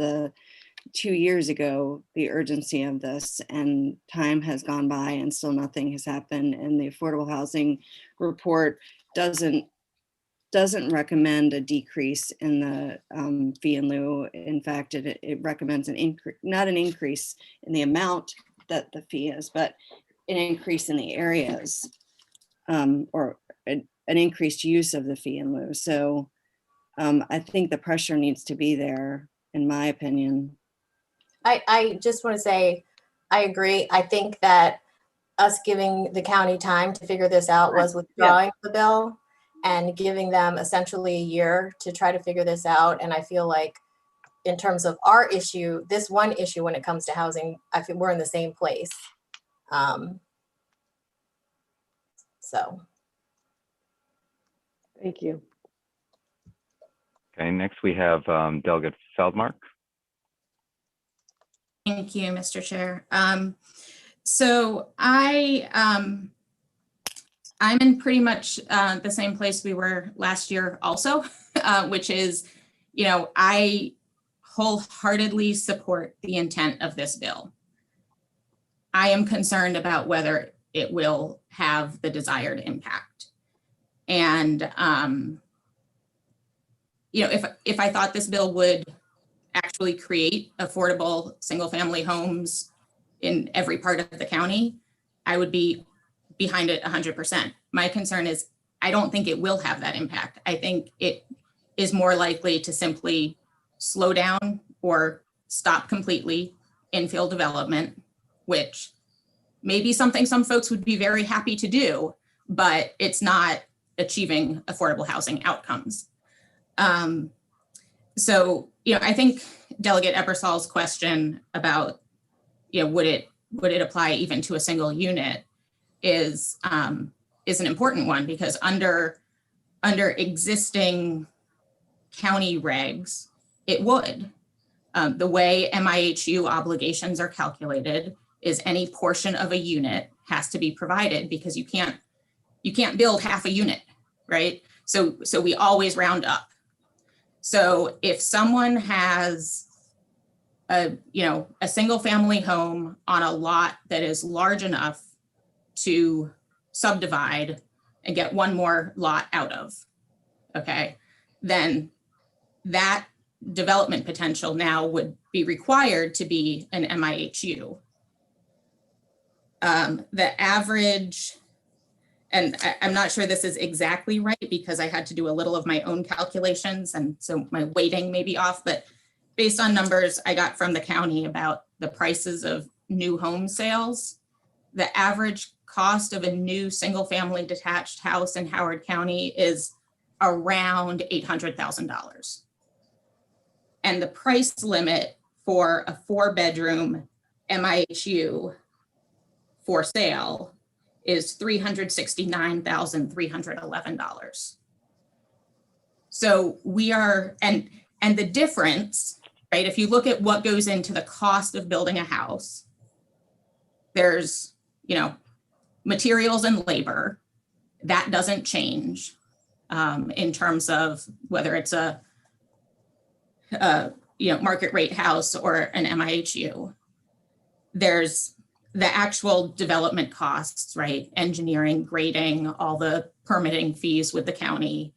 2 years ago, the urgency of this, and time has gone by and still nothing has happened. And the affordable housing report doesn't recommend a decrease in the fee in lieu. In fact, it recommends an increase, not an increase in the amount that the fee is, but an increase in the areas, or an increased use of the fee in lieu. So I think the pressure needs to be there, in my opinion. I just want to say, I agree. I think that us giving the county time to figure this out was withdrawing the bill and giving them essentially a year to try to figure this out. And I feel like in terms of our issue, this one issue when it comes to housing, I feel we're in the same place. So. Thank you. Okay, next we have Delegate Feldmark. Thank you, Mr. Chair. So I'm in pretty much the same place we were last year also, which is, I wholeheartedly support the intent of this bill. I am concerned about whether it will have the desired impact. And, if I thought this bill would actually create affordable single-family homes in every part of the county, I would be behind it 100%. My concern is I don't think it will have that impact. I think it is more likely to simply slow down or stop completely infill development, which may be something some folks would be very happy to do, but it's not achieving affordable housing outcomes. So, I think Delegate Ebersol's question about, would it apply even to a single unit is an important one, because under existing county regs, it would. The way MIHU obligations are calculated is any portion of a unit has to be provided, because you can't build half a unit, right? So we always round up. So if someone has a single family home on a lot that is large enough to subdivide and get one more lot out of, okay, then that development potential now would be required to be an MIHU. The average, and I'm not sure this is exactly right because I had to do a little of my own calculations, and so my weighting may be off, but based on numbers I got from the county about the prices of new home sales, the average cost of a new single-family detached house in Howard County is around $800,000. And the price limit for a 4-bedroom MIHU for sale is $369,311. So we are, and the difference right? If you look at what goes into the cost of building a house, there's, materials and labor. That doesn't change in terms of whether it's a market rate house or an MIHU. There's the actual development costs, right? Engineering, grading, all the permitting fees with the county.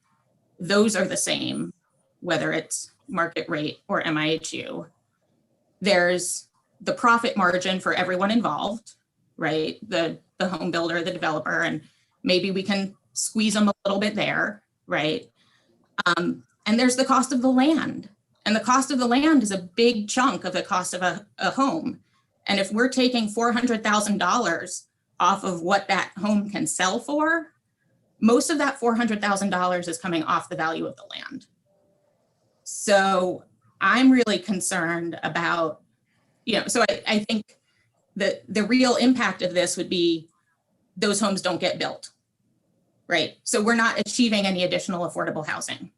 Those are the same, whether it's market rate or MIHU. There's the profit margin for everyone involved, right? The home builder, the developer, and maybe we can squeeze them a little bit there, right? And there's the cost of the land. And the cost of the land is a big chunk of the cost of a home. And if we're taking $400,000 off of what that home can sell for, most of that $400,000 is coming off the value of the land. So I'm really concerned about, so I think that the real impact of this would be those homes don't get built, right? So we're not achieving any additional affordable housing.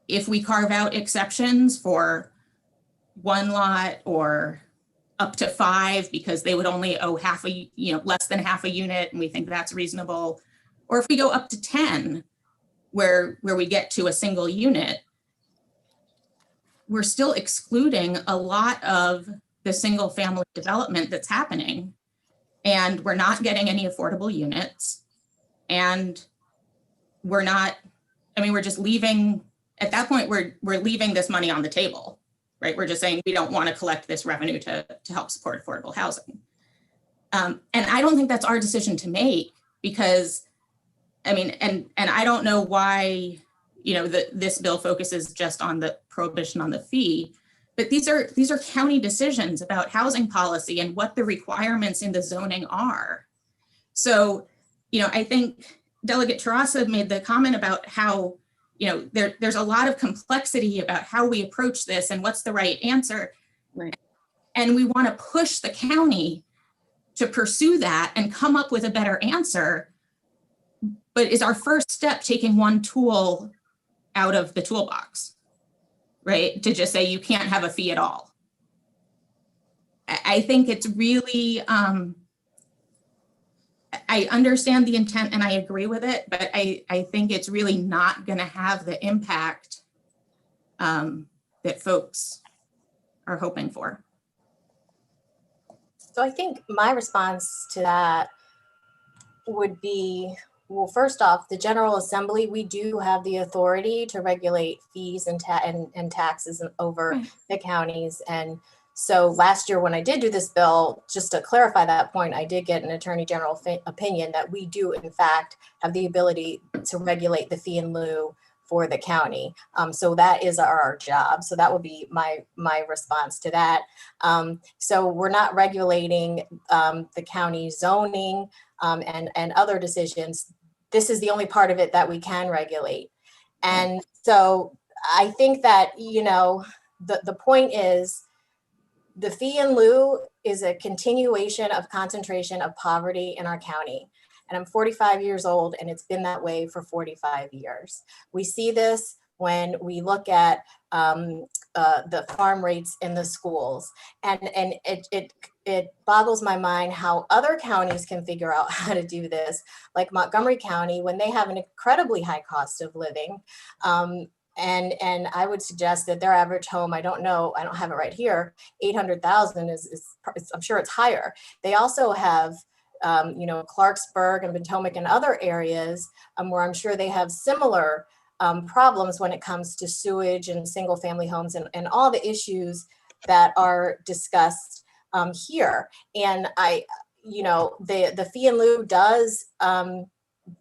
If we carve out exceptions for one lot or up to 5 because they would only owe less than half a unit, and we think that's reasonable, or if we go up to 10 where we get to a single unit, we're still excluding a lot of the single family development that's happening, and we're not getting any affordable units, and we're just leaving, at that point, we're leaving this money on the table, right? We're just saying we don't want to collect this revenue to help support affordable housing. And I don't think that's our decision to make, because, and I don't know why, this bill focuses just on the prohibition on the fee, but these are county decisions about housing policy and what the requirements in the zoning are. So, I think Delegate Terrassa made the comment about how, there's a lot of complexity about how we approach this and what's the right answer. Right. And we want to push the county to pursue that and come up with a better answer. But is our first step taking one tool out of the toolbox, right? To just say you can't have a fee at all. I think it's really, I understand the intent and I agree with it, but I think it's really not going to have the impact that folks are hoping for. So I think my response to that would be, well, first off, the General Assembly, we do have the authority to regulate fees and taxes over the counties. And so last year when I did do this bill, just to clarify that point, I did get an Attorney General opinion that we do in fact have the ability to regulate the fee in lieu for the county. So that is our job. So that would be my response to that. So we're not regulating the county zoning and other decisions. This is the only part of it that we can regulate. And so I think that, the point is, the fee in lieu is a continuation of concentration of poverty in our county. And I'm 45 years old, and it's been that way for 45 years. We see this when we look at the farm rates in the schools. And it boggles my mind how other counties can figure out how to do this, like Montgomery County, when they have an incredibly high cost of living. And I would suggest that their average home, I don't know, I don't have it right here, 800,000 is I'm sure it's higher. They also have, Clarksburg and Potomac and other areas where I'm sure they have similar problems when it comes to sewage and single family homes and all the issues that are discussed here. And the fee in lieu does,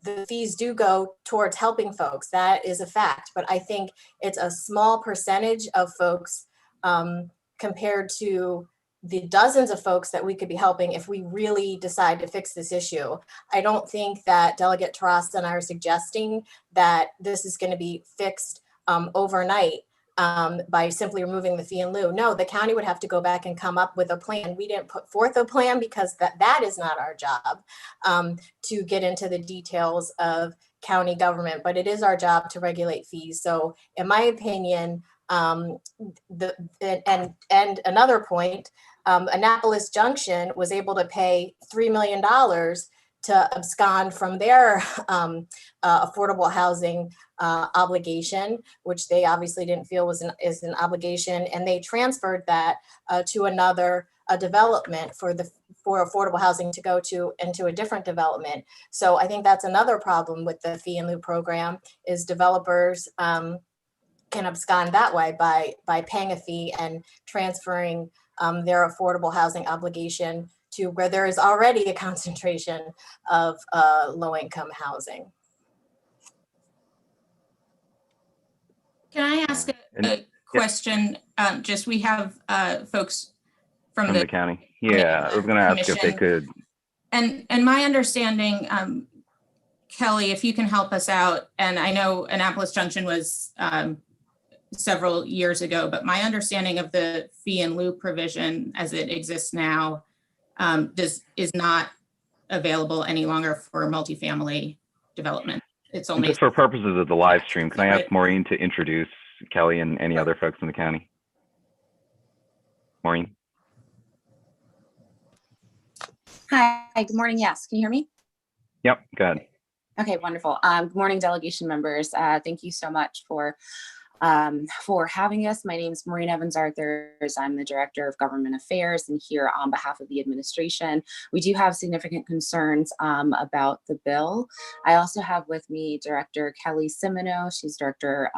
the fees do go towards helping folks. That is a fact, but I think it's a small percentage of folks compared to the dozens of folks that we could be helping if we really decide to fix this issue. I don't think that Delegate Terrassa and I are suggesting that this is going to be fixed overnight by simply removing the fee in lieu. No, the county would have to go back and come up with a plan. We didn't put forth a plan because that is not our job, to get into the details of county government, but it is our job to regulate fees. So in my opinion, and another point, Annapolis Junction was able to pay $3 million to abscond from their affordable housing obligation, which they obviously didn't feel is an obligation, and they transferred that to another development for affordable housing to go to into a different development. So I think that's another problem with the fee in lieu program is developers can abscond that way by paying a fee and transferring their affordable housing obligation to where there is already a concentration of low-income housing. Can I ask a question? Just we have folks from the county. Yeah, I was going to ask if they could. And my understanding, Kelly, if you can help us out, and I know Annapolis Junction was several years ago, but my understanding of the fee in lieu provision as it exists now is not available any longer for multifamily development. It's only just for purposes of the live stream. Can I ask Maureen to introduce Kelly and any other folks in the county? Maureen. Hi, good morning. Yes, can you hear me? Yep, go ahead. Okay, wonderful. Good morning, delegation members. Thank you so much for having us. My name is Maureen Evans-Arthurs. I'm the Director of Government Affairs and here on behalf of the administration. We do have significant concerns about the bill. I also have with me Director Kelly Simino. She's Director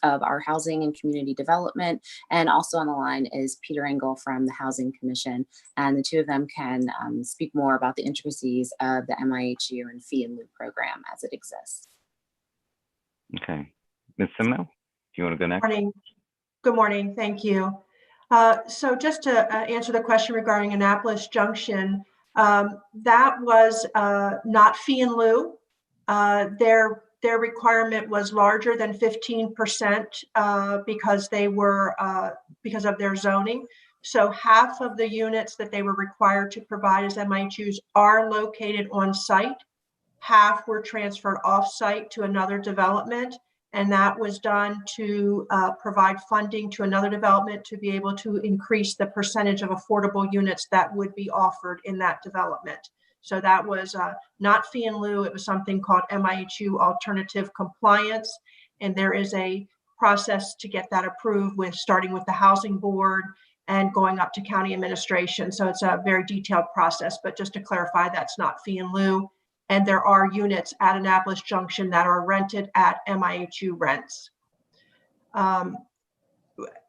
of our Housing and Community Development. And also on the line is Peter Engel from the Housing Commission. And the two of them can speak more about the intricacies of the MIHU and fee in lieu program as it exists. Okay. Ms. Simino? Do you want to go next? Good morning. Thank you. So just to answer the question regarding Annapolis Junction, that was not fee in lieu. Their requirement was larger than 15% because they were because of their zoning. So half of the units that they were required to provide as MIHUs are located on site. Half were transferred off site to another development. And that was done to provide funding to another development to be able to increase the percentage of affordable units that would be offered in that development. So that was not fee in lieu. It was something called MIHU alternative compliance. And there is a process to get that approved with starting with the housing board and going up to county administration. So it's a very detailed process, but just to clarify, that's not fee in lieu. And there are units at Annapolis Junction that are rented at MIHU rents.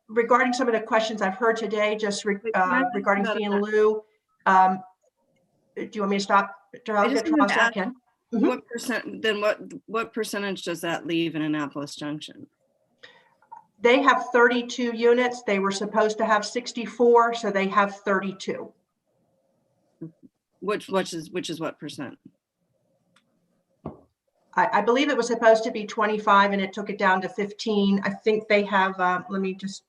Regarding some of the questions I've heard today, just regarding fee in lieu, do you want me to stop? What percent? Then what percentage does that leave in Annapolis Junction? They have 32 units. They were supposed to have 64, so they have 32. Which is what percent? I believe it was supposed to be 25 and it took it down to 15. I think they have, let me just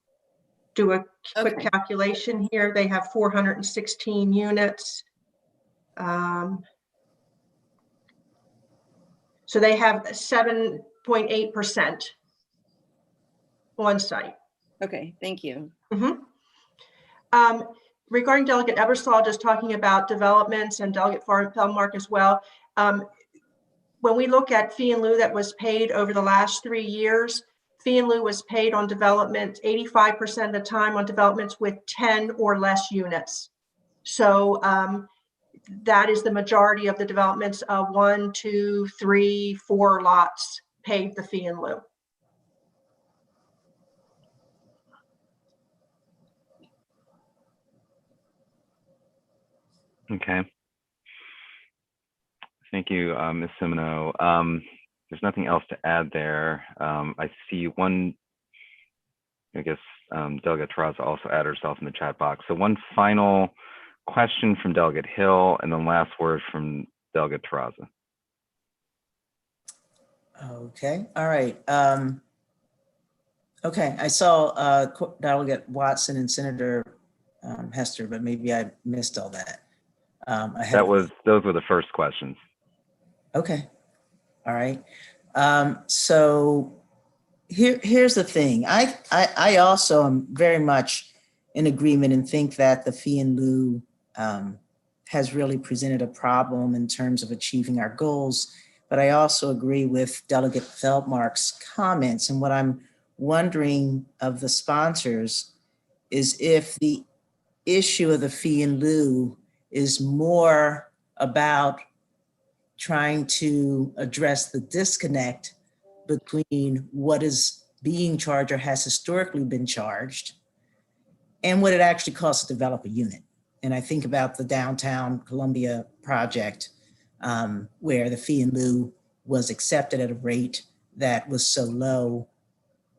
do a quick calculation here. They have 416 units. So they have 7.8% on site. Okay, thank you. Regarding Delegate Ebersol, just talking about developments and Delegate Feldmark as well. When we look at fee in lieu that was paid over the last 3 years, fee in lieu was paid on development 85% of the time on developments with 10 or less units. So that is the majority of the developments of 1, 2, 3, 4 lots paid the fee in lieu. Okay. Thank you, Ms. Simino. There's nothing else to add there. I see one, I guess Delegate Terraza also added herself in the chat box. So one final question from Delegate Hill and then last word from Delegate Terraza. Okay, all right. Okay, I saw Delegate Watson and Senator Hester, but maybe I missed all that. Those were the first questions. Okay. All right. So here's the thing. I also am very much in agreement and think that the fee in lieu has really presented a problem in terms of achieving our goals. But I also agree with Delegate Feldmark's comments. And what I'm wondering of the sponsors is if the issue of the fee in lieu is more about trying to address the disconnect between what is being charged or has historically been charged and what it actually costs to develop a unit. And I think about the downtown Columbia project where the fee in lieu was accepted at a rate that was so low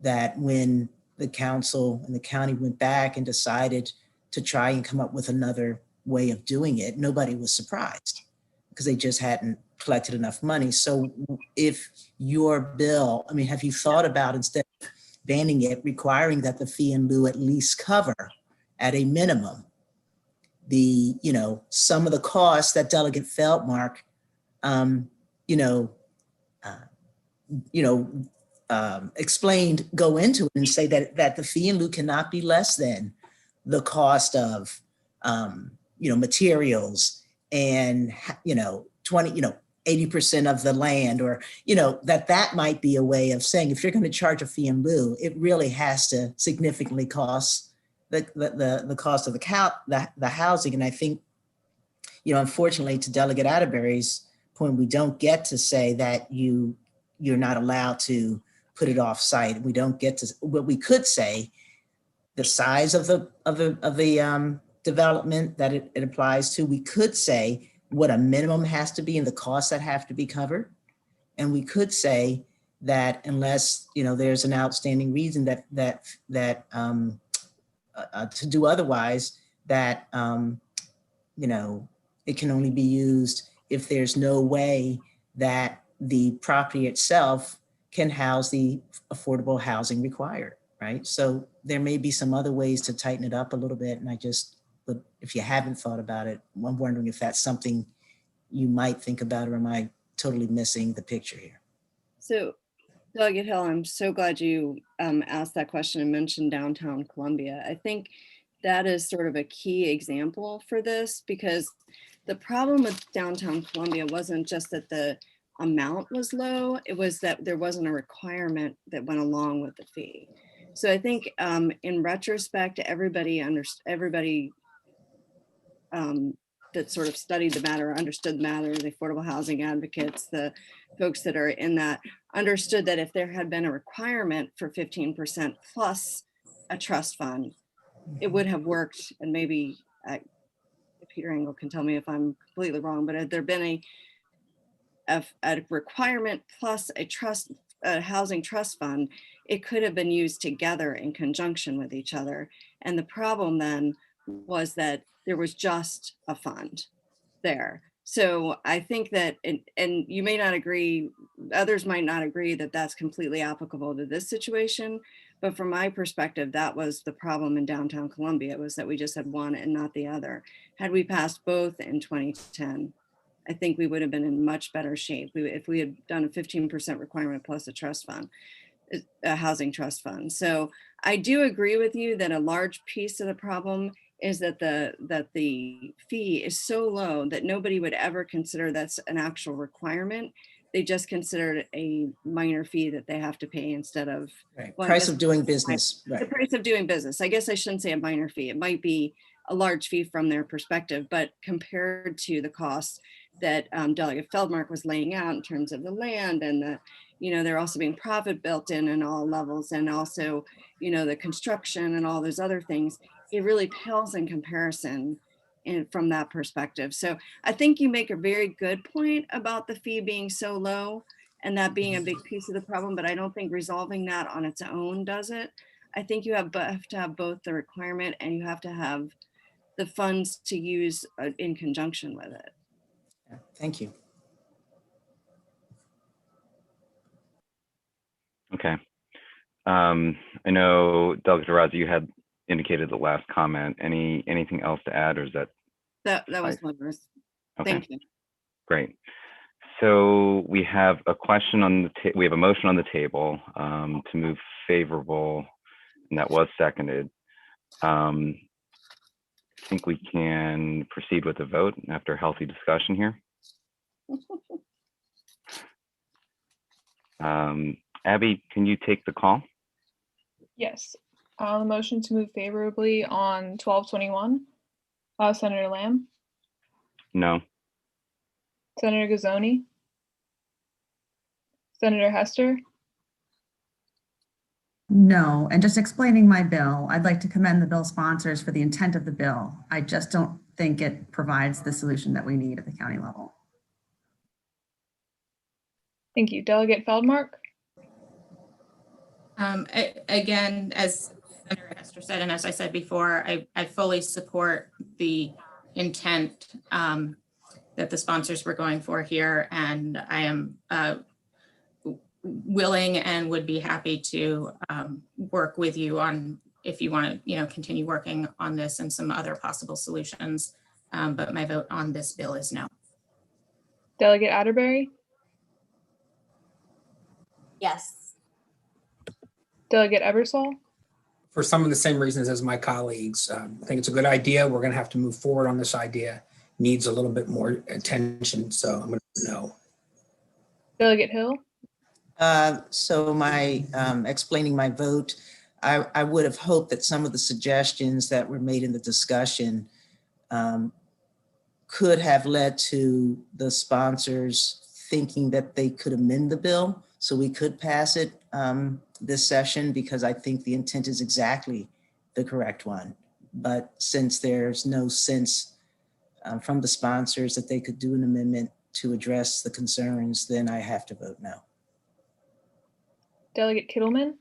that when the council and the county went back and decided to try and come up with another way of doing it, nobody was surprised because they just hadn't collected enough money. So if your bill, I mean, have you thought about, instead of banning it, requiring that the fee in lieu at least cover at a minimum the, some of the costs that Delegate Feldmark, explained go into it, and say that the fee in lieu cannot be less than the cost of, materials and, 80% of the land, or, that might be a way of saying, if you're going to charge a fee in lieu, it really has to significantly cost the cost of the housing. And I think, unfortunately, to Delegate Atterbury's point, we don't get to say that you're not allowed to put it off site. We don't get to, what we could say, the size of the development that it applies to. We could say what a minimum has to be and the costs that have to be covered. And we could say that unless, there's an outstanding reason that to do otherwise, that, it can only be used if there's no way that the property itself can house the affordable housing required, right? So there may be some other ways to tighten it up a little bit. And but if you haven't thought about it, I'm wondering if that's something you might think about, or am I totally missing the picture here? So, Delegate Hill, I'm so glad you asked that question and mentioned downtown Columbia. I think that is sort of a key example for this, because the problem with downtown Columbia wasn't just that the amount was low, it was that there wasn't a requirement that went along with the fee. So I think in retrospect, everybody that sort of studied the matter, understood the matter, the affordable housing advocates, the folks that are in that, understood that if there had been a requirement for 15% plus a trust fund, it would have worked. And maybe Peter Engel can tell me if I'm completely wrong, but had there been a requirement plus a housing trust fund, it could have been used together in conjunction with each other. And the problem then was that there was just a fund there. So I think that, and you may not agree, others might not agree that that's completely applicable to this situation, but from my perspective, that was the problem in downtown Columbia, was that we just had one and not the other. Had we passed both in 2010, I think we would have been in much better shape if we had done a 15% requirement plus a trust fund, a housing trust fund. So I do agree with you that a large piece of the problem is that the fee is so low that nobody would ever consider that's an actual requirement. They just consider it a minor fee that they have to pay instead of price of doing business. Right. The price of doing business. I guess I shouldn't say a minor fee. It might be a large fee from their perspective, but compared to the costs that Delegate Feldmark was laying out in terms of the land and the, they're also being profit built in all levels, and also, the construction and all those other things, it really pales in comparison from that perspective. So I think you make a very good point about the fee being so low and that being a big piece of the problem, but I don't think resolving that on its own does it. I think you have to have both the requirement and you have to have the funds to use in conjunction with it. Thank you. Okay. I know, Delegate Terrazza, you had indicated the last comment. Anything else to add, or is that? That was one. Okay. Thank you. Great. So we have a question on the we have a motion on the table to move favorable, and that was seconded. I think we can proceed with the vote after a healthy discussion here. Abby, can you take the call? Yes. The motion to move favorably on 1221. Senator Lamb, No. Senator Gazzoni, Senator Hester, No, and just explaining my bill, I'd like to commend the bill sponsors for the intent of the bill. I just don't think it provides the solution that we need at the county level. thank you. Delegate Feldmark, Again, as Senator Hester said, and as I said before, I fully support the intent that the sponsors were going for here, and I am willing and would be happy to work with you on if you want to, continue working on this and some other possible solutions. But my vote on this bill is no. Delegate Atterbury, Yes. Delegate Ebersol, For some of the same reasons as my colleagues, I think it's a good idea. We're going to have to move forward on this idea. Needs a little bit more attention, so I'm going to no. Delegate Hill, So my explaining my vote, I would have hoped that some of the suggestions that were made in the discussion could have led to the sponsors thinking that they could amend the bill so we could pass it this session, because I think the intent is exactly the correct one. But since there's no sense from the sponsors that they could do an amendment to address the concerns, then I have to vote no. Delegate Kittleman,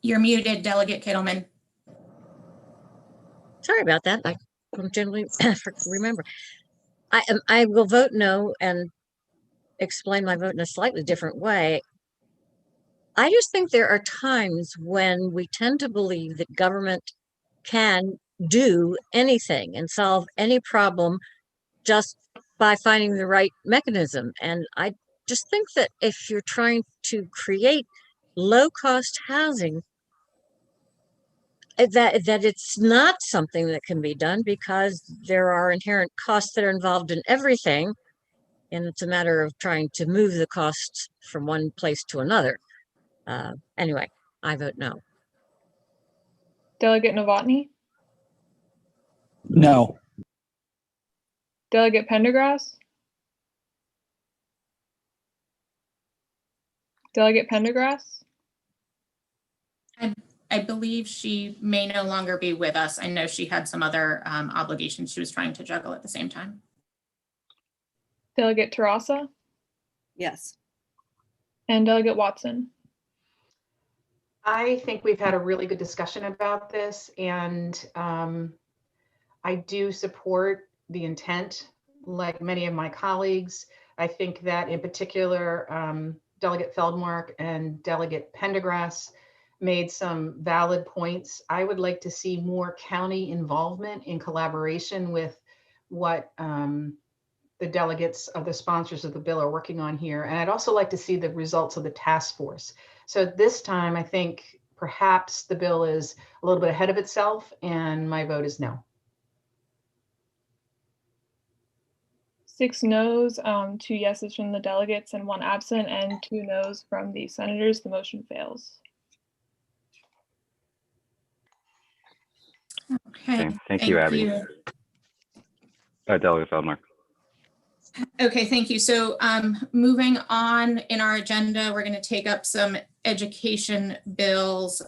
You're muted, Delegate Kittleman. Sorry about that. I don't generally remember. I will vote no and explain my vote in a slightly different way. I just think there are times when we tend to believe that government can do anything and solve any problem just by finding the right mechanism. And I just think that if you're trying to create low-cost housing, that it's not something that can be done because there are inherent costs that are involved in everything. And it's a matter of trying to move the costs from one place to another. Anyway, I vote no. Delegate Novotny, No. Delegate Pendergrass, Delegate Pendergrass, I believe she may no longer be with us. I know she had some other obligations she was trying to juggle at the same time. Delegate Terrasa, Yes. and Delegate Watson. I think we've had a really good discussion about this, and I do support the intent, like many of my colleagues. I think that in particular, Delegate Feldmark and Delegate Pendergrass made some valid points. I would like to see more county involvement in collaboration with what the delegates of the sponsors of the bill are working on here. And I'd also like to see the results of the task force. So this time, I think perhaps the bill is a little bit ahead of itself, and my vote is no. 6 noes, 2 yeses from the delegates and 1 absent, and 2 noes from the senators. The motion fails. Okay. Thank you, Abby. Delegate Feldmark. Okay, thank you. So moving on in our agenda, we're going to take up some education bills.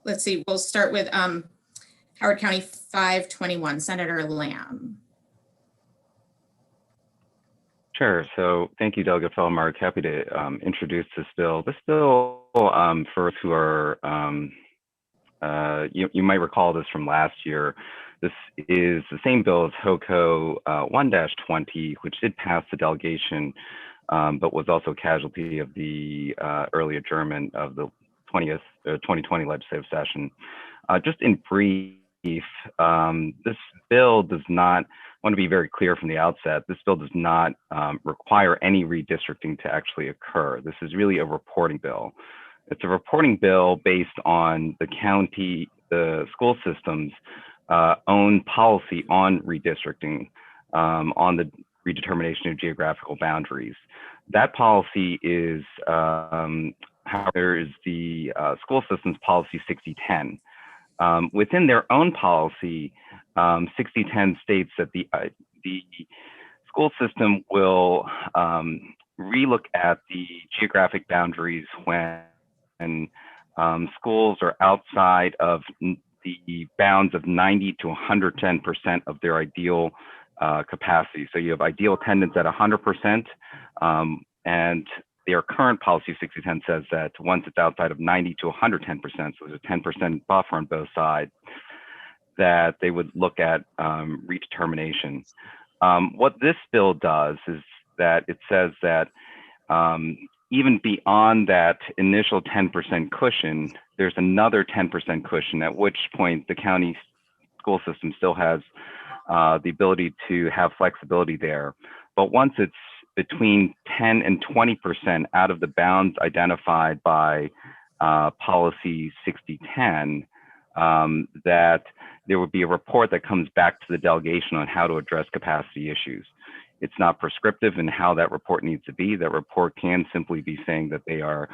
Let's see, we'll start with Howard County 521, Senator Lamb. Sure. So thank you, Delegate Feldmark. Happy to introduce this bill. This bill, for those who are, you might recall this from last year. This is the same bill as HOCO 1-20, which did pass the delegation, but was also a casualty of the early adjournment of the 2020 legislative session. Just in brief, this bill does not, I want to be very clear from the outset, this bill does not require any redistricting to actually occur. This is really a reporting bill. It's a reporting bill based on the school system's own policy on redistricting, on the redetermination of geographical boundaries. That policy is, there is the school system's policy 6010. Within their own policy, 6010 states that the school system will relook at the geographic boundaries when schools are outside of the bounds of 90 to 110% of their ideal capacity. So you have ideal attendance at 100%, and their current policy 6010 says that once it's outside of 90 to 110%, so there's a 10% buffer on both sides, that they would look at redetermination. What this bill does is that it says that even beyond that initial 10% cushion, there's another 10% cushion, at which point the county school system still has the ability to have flexibility there. But once it's between 10 and 20% out of the bounds identified by policy 6010, that there would be a report that comes back to the delegation on how to address capacity issues. It's not prescriptive in how that report needs to be. That report can simply be saying that they are,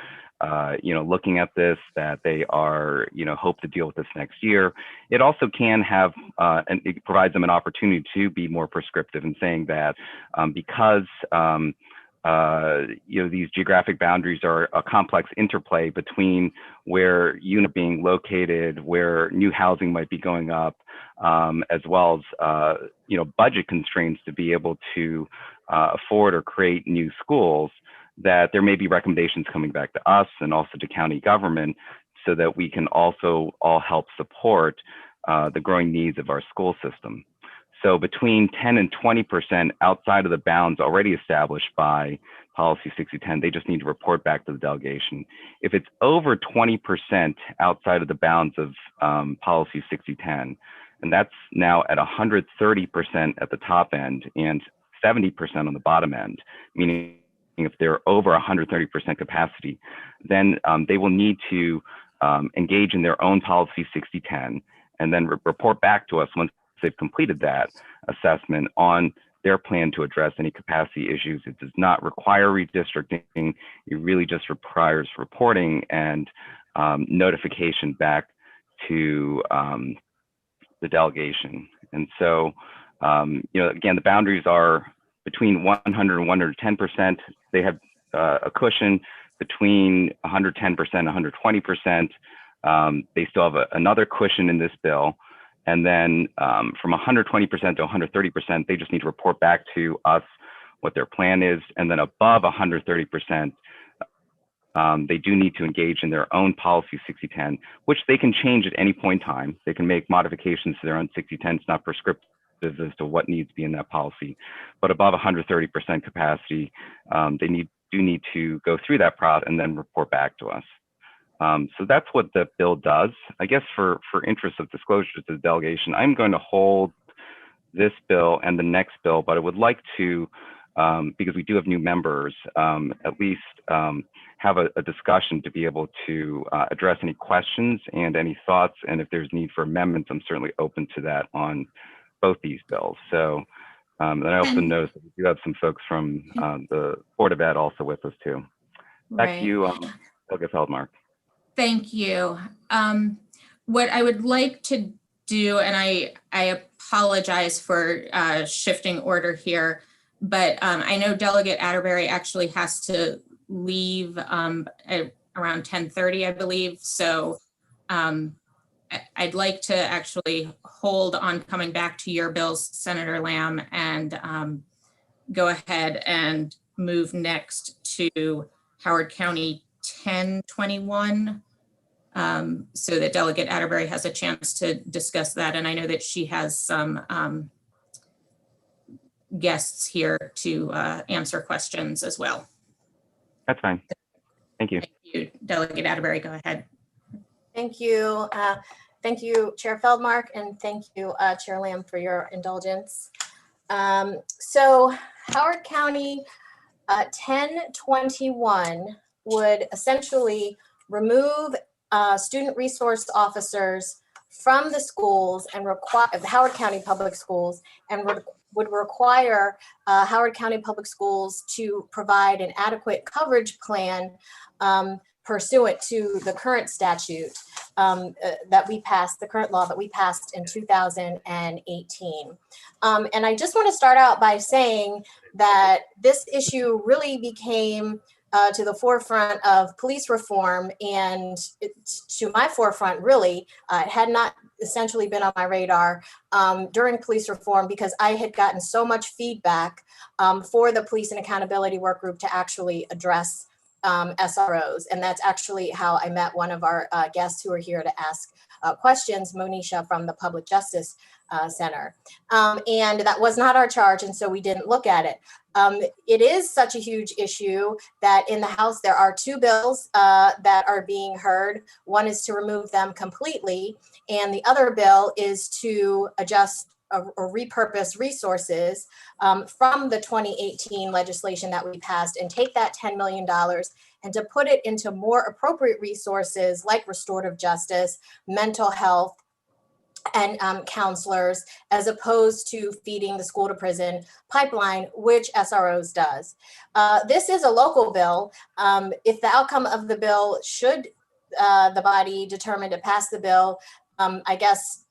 looking at this, that they are, hope to deal with this next year. It also can have, and it provides them an opportunity to be more prescriptive in saying that because these geographic boundaries are a complex interplay between where unit being located, where new housing might be going up, as well as budget constraints to be able to afford or create new schools, that there may be recommendations coming back to us and also to county government so that we can also all help support the growing needs of our school system. So between 10 and 20% outside of the bounds already established by policy 6010, they just need to report back to the delegation. If it's over 20% outside of the bounds of policy 6010, and that's now at 130% at the top end and 70% on the bottom end, meaning if they're over 130% capacity, then they will need to engage in their own policy 6010 and then report back to us once they've completed that assessment on their plan to address any capacity issues. It does not require redistricting. It really just requires reporting and notification back to the delegation. And so, again, the boundaries are between 100 and 110%. They have a cushion between 110% and 120%. They still have another cushion in this bill. And then from 120% to 130%, they just need to report back to us what their plan is. And then above 130%, they do need to engage in their own policy 6010, which they can change at any point in time. They can make modifications to their own 6010. It's not prescriptive as to what needs to be in that policy. But above 130% capacity, they do need to go through that process and then report back to us. So that's what the bill does. I guess for interest of disclosure to the delegation, I'm going to hold this bill and the next bill, but I would like to, because we do have new members, at least have a discussion to be able to address any questions and any thoughts. And if there's need for amendments, I'm certainly open to that on both these bills. So, and I also noticed that we do have some folks from the Board of Ed also with us too. Back to you, Helga Feldmark. Thank you. What I would like to do, and I apologize for shifting order here, but I know Delegate Atterbury actually has to leave at around 10:30, I believe. So I'd like to actually hold on coming back to your bills, Senator Lamb, and go ahead and move next to Howard County 1021, so that Delegate Atterbury has a chance to discuss that. And I know that she has some guests here to answer questions as well. That's fine. Thank you. Thank you. Delegate Atterbury, go ahead. Thank you. Thank you, Chair Feldmark, and thank you, Chair Lamb, for your indulgence. So Howard County 1021 would essentially remove student resource officers from the schools and require the Howard County Public Schools and would require Howard County Public Schools to provide an adequate coverage plan pursuant to the current statute that we passed, the current law that we passed in 2018. And I just want to start out by saying that this issue really became to the forefront of police reform, and to my forefront, really. It had not essentially been on my radar during police reform because I had gotten so much feedback for the Police and Accountability Work Group to actually address SROs. And that's actually how I met one of our guests who are here to ask questions, Monisha from the Public Justice Center. And that was not our charge, and so we didn't look at it. It is such a huge issue that in the House there are two bills that are being heard. One is to remove them completely, and the other bill is to adjust or repurpose resources from the 2018 legislation that we passed and take that $10 million and to put it into more appropriate resources like restorative justice, mental health, and counselors, as opposed to feeding the school to prison pipeline, which SROs does. This is a local bill. If the outcome of the bill, should the body determine to pass the bill, I guess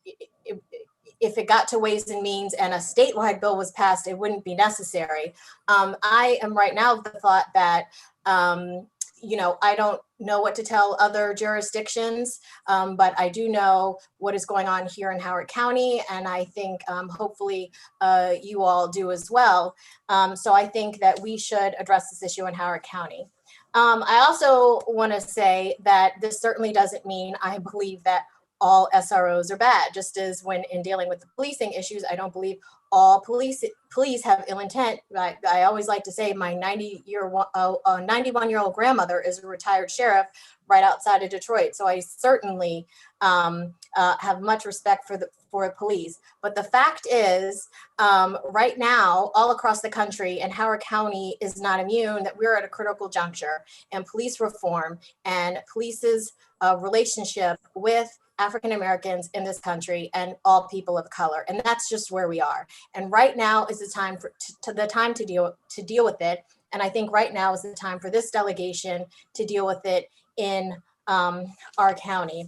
if it got to Ways and Means and a statewide bill was passed, it wouldn't be necessary. I am right now of the thought that I don't know what to tell other jurisdictions, but I do know what is going on here in Howard County, and I think hopefully you all do as well. So I think that we should address this issue in Howard County. I also want to say that this certainly doesn't mean I believe that all SROs are bad, just as when in dealing with the policing issues, I don't believe all police have ill intent. I always like to say my 91-year-old grandmother is a retired sheriff right outside of Detroit. So I certainly have much respect for the police. But the fact is, right now, all across the country, and Howard County is not immune, that we're at a critical juncture, and police reform and police's relationship with African Americans in this country and all people of color, and that's just where we are. And right now is the time to deal with it. And I think right now is the time for this delegation to deal with it in our county.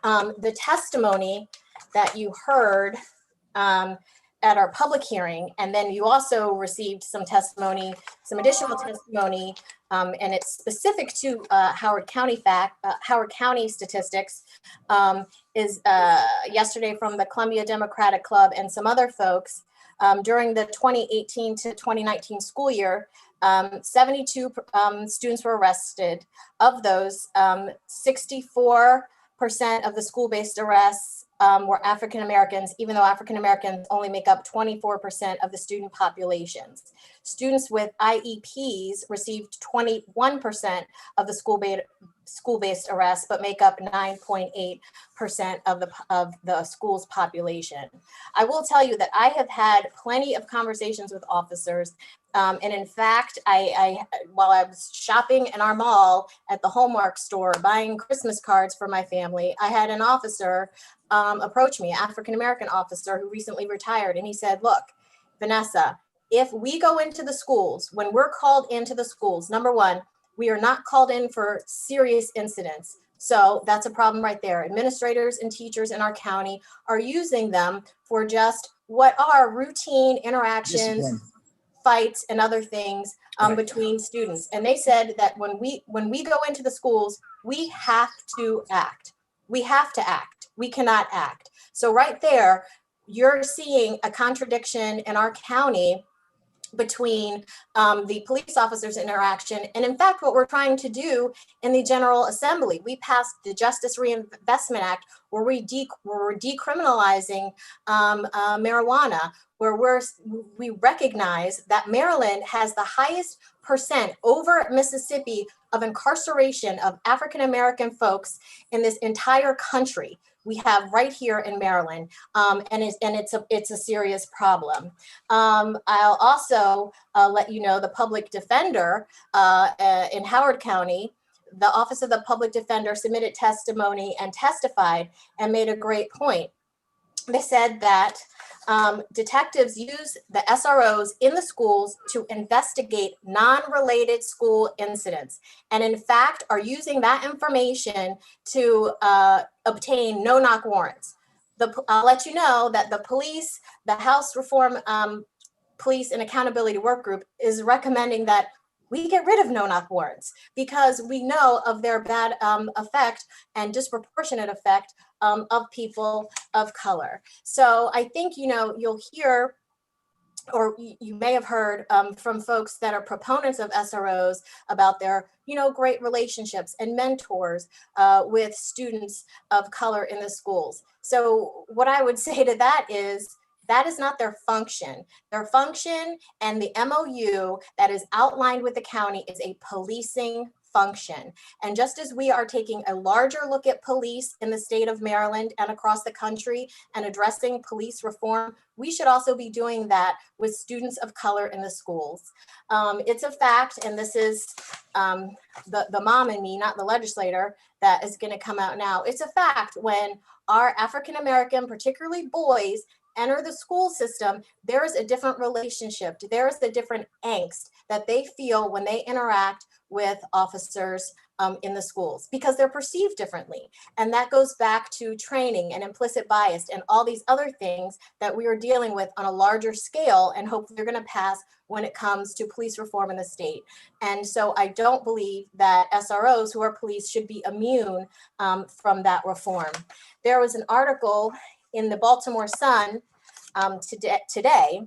The testimony that you heard at our public hearing, and then you also received some additional testimony, and it's specific to Howard County statistics, is yesterday from the Columbia Democratic Club and some other folks. During the 2018 to 2019 school year, 72 students were arrested. Of those, 64% of the school-based arrests were African Americans, even though African Americans only make up 24% of the student populations. Students with IEPs received 21% of the school-based arrests, but make up 9.8% of the school's population. I will tell you that I have had plenty of conversations with officers. And in fact, while I was shopping in our mall at the Hallmark store, buying Christmas cards for my family, I had an officer approach me, African-American officer who recently retired. And he said, look, Vanessa, if we go into the schools, when we're called into the schools, number one, we are not called in for serious incidents. So that's a problem right there. Administrators and teachers in our county are using them for just what are routine interactions, fights, and other things between students. And they said that when we go into the schools, we have to act. We have to act. We cannot act. So right there, you're seeing a contradiction in our county between the police officers' interaction. And in fact, what we're trying to do in the General Assembly, we passed the Justice Reinvestment Act, where we're decriminalizing marijuana, where we recognize that Maryland has the highest percent over Mississippi of incarceration of African-American folks in this entire country. we have right here in Maryland, and it's a serious problem. I'll also let you know the public defender in Howard County, the Office of the Public Defender submitted testimony and testified and made a great point. They said that detectives use the SROs in the schools to investigate non-related school incidents, and in fact are using that information to obtain no-knock warrants. I'll let you know that the police, the House Reform Police and Accountability Work Group is recommending that we get rid of no-knock warrants because we know of their bad effect and disproportionate effect of people of color. So I think, you'll hear, or you may have heard from folks that are proponents of SROs about their, great relationships and mentors with students of color in the schools. So what I would say to that is not their function. Their function and the MOU that is outlined with the county is a policing function. And just as we are taking a larger look at police in the state of Maryland and across the country and addressing police reform, we should also be doing that with students of color in the schools. It's a fact, and this is the mom in me, not the legislator, that is going to come out now. It's a fact when our African American, particularly boys, enter the school system, there is a different relationship. There is a different angst that they feel when they interact with officers in the schools because they're perceived differently. And that goes back to training and implicit bias and all these other things that we are dealing with on a larger scale and hopefully they're going to pass when it comes to police reform in the state. And so I don't believe that SROs who are police should be immune from that reform. There was an article in the Baltimore Sun today,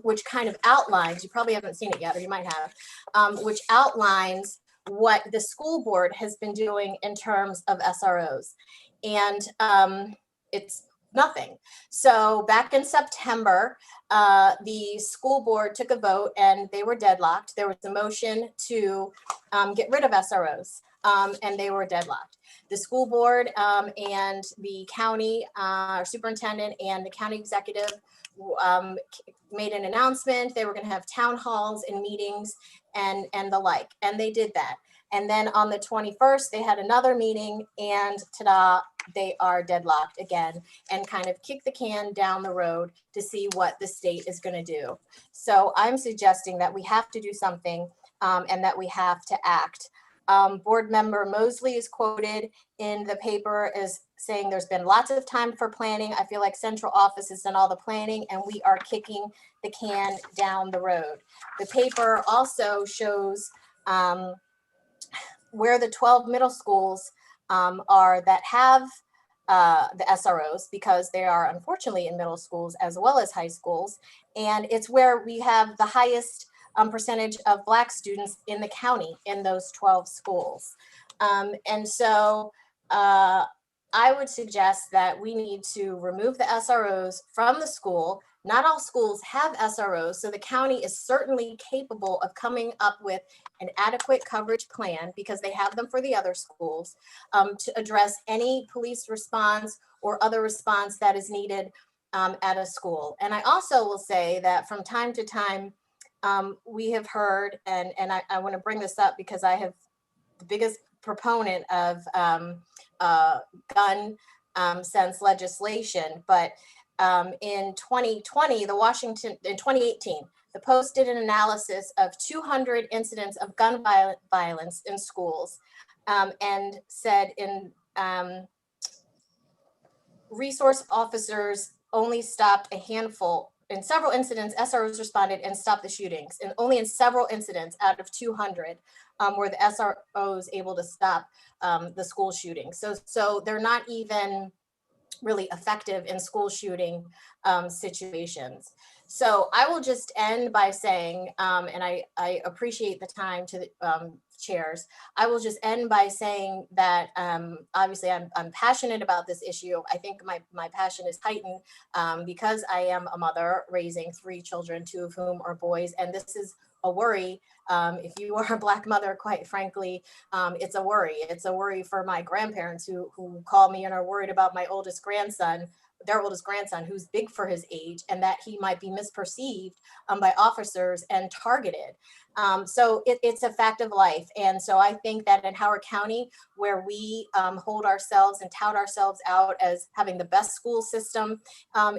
which kind of outlines, you probably haven't seen it yet, or you might have, which outlines what the school board has been doing in terms of SROs. And it's nothing. So back in September, the school board took a vote and they were deadlocked. There was a motion to get rid of SROs. And they were deadlocked. The school board and the county superintendent and the county executive made an announcement. They were going to have town halls and meetings and the like, and they did that. And then on the 21st, they had another meeting and ta-da, they are deadlocked again and kind of kick the can down the road to see what the state is going to do. So I'm suggesting that we have to do something and that we have to act. Board member Mosley is quoted in the paper as saying there's been lots of time for planning. I feel like central office has done all the planning and we are kicking the can down the road. The paper also shows where the 12 middle schools are that have the SROs, because they are unfortunately in middle schools as well as high schools. And it's where we have the highest percentage of Black students in the county in those 12 schools. And so I would suggest that we need to remove the SROs from the school. Not all schools have SROs, so the county is certainly capable of coming up with an adequate coverage plan because they have them for the other schools to address any police response or other response that is needed at a school. And I also will say that from time to time, we have heard, and I want to bring this up because I have the biggest proponent of gun sense legislation, but in 2020, in 2018, the Post did an analysis of 200 incidents of gun violence in schools and said resource officers only stopped a handful. In several incidents, SROs responded and stopped the shootings, and only in several incidents out of 200 were the SROs able to stop the school shootings. So they're not even really effective in school shooting situations. So I will just end by saying, and I appreciate the time to the chairs. I will just end by saying that obviously I'm passionate about this issue. I think my passion is heightened because I am a mother raising 3 children, 2 of whom are boys, and this is a worry. If you are a Black mother, quite frankly, it's a worry. It's a worry for my grandparents who call me and are worried about my oldest grandson, their oldest grandson, who's big for his age, and that he might be misperceived by officers and targeted. So it's a fact of life. And so I think that in Howard County, where we hold ourselves and tout ourselves out as having the best school system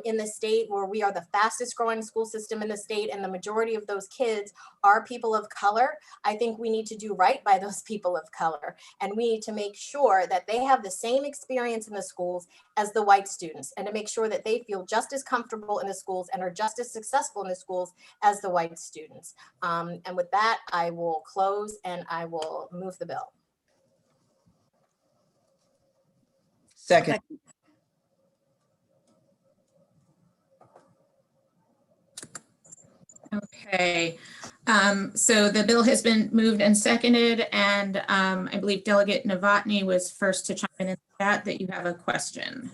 in the state, where we are the fastest growing school system in the state, and the majority of those kids are people of color, I think we need to do right by those people of color. And we need to make sure that they have the same experience in the schools as the white students, and to make sure that they feel just as comfortable in the schools and are just as successful in the schools as the white students. And with that, I will close and I will move the bill. Second. Okay, so the bill has been moved and seconded, and I believe Delegate Novotny was first to chime in that you have a question.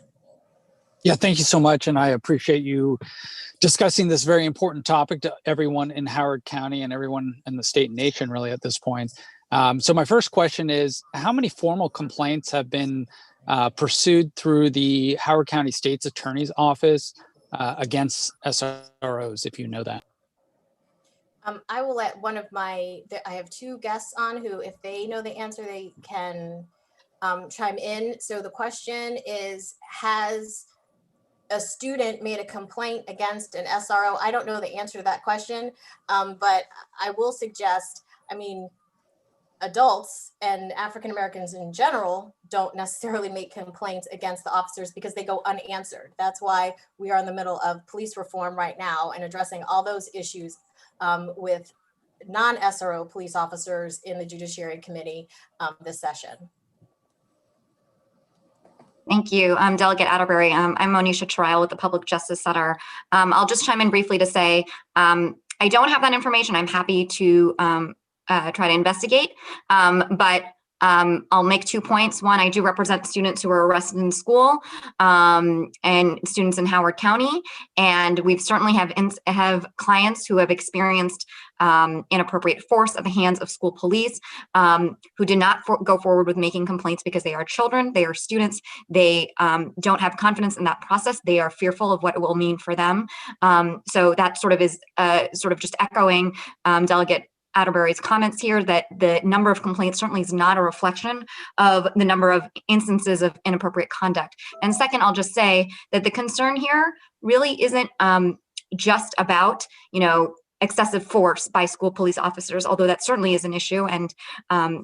Yeah, thank you so much. And I appreciate you discussing this very important topic to everyone in Howard County and everyone in the state and nation really at this point. So my first question is, how many formal complaints have been pursued through the Howard County State's Attorney's Office against SROs, if you know that? I will let one of I have 2 guests on who, if they know the answer, they can chime in. So the question is, has a student made a complaint against an SRO? I don't know the answer to that question, but I will suggest, I mean, adults and African Americans in general don't necessarily make complaints against the officers because they go unanswered. That's why we are in the middle of police reform right now and addressing all those issues with non-SRO police officers in the Judiciary Committee this session. Thank you, Delegate Atterbury. I'm Monisha Trial with the Public Justice Center. I'll just chime in briefly to say, I don't have that information. I'm happy to try to investigate, but I'll make 2 points. One, I do represent students who were arrested in school and students in Howard County. And we've certainly have clients who have experienced inappropriate force at the hands of school police who did not go forward with making complaints because they are children, they are students, they don't have confidence in that process. They are fearful of what it will mean for them. So that sort of is sort of just echoing Delegate Atterbury's comments here, that the number of complaints certainly is not a reflection of the number of instances of inappropriate conduct. And second, I'll just say that the concern here really isn't just about, excessive force by school police officers, although that certainly is an issue. And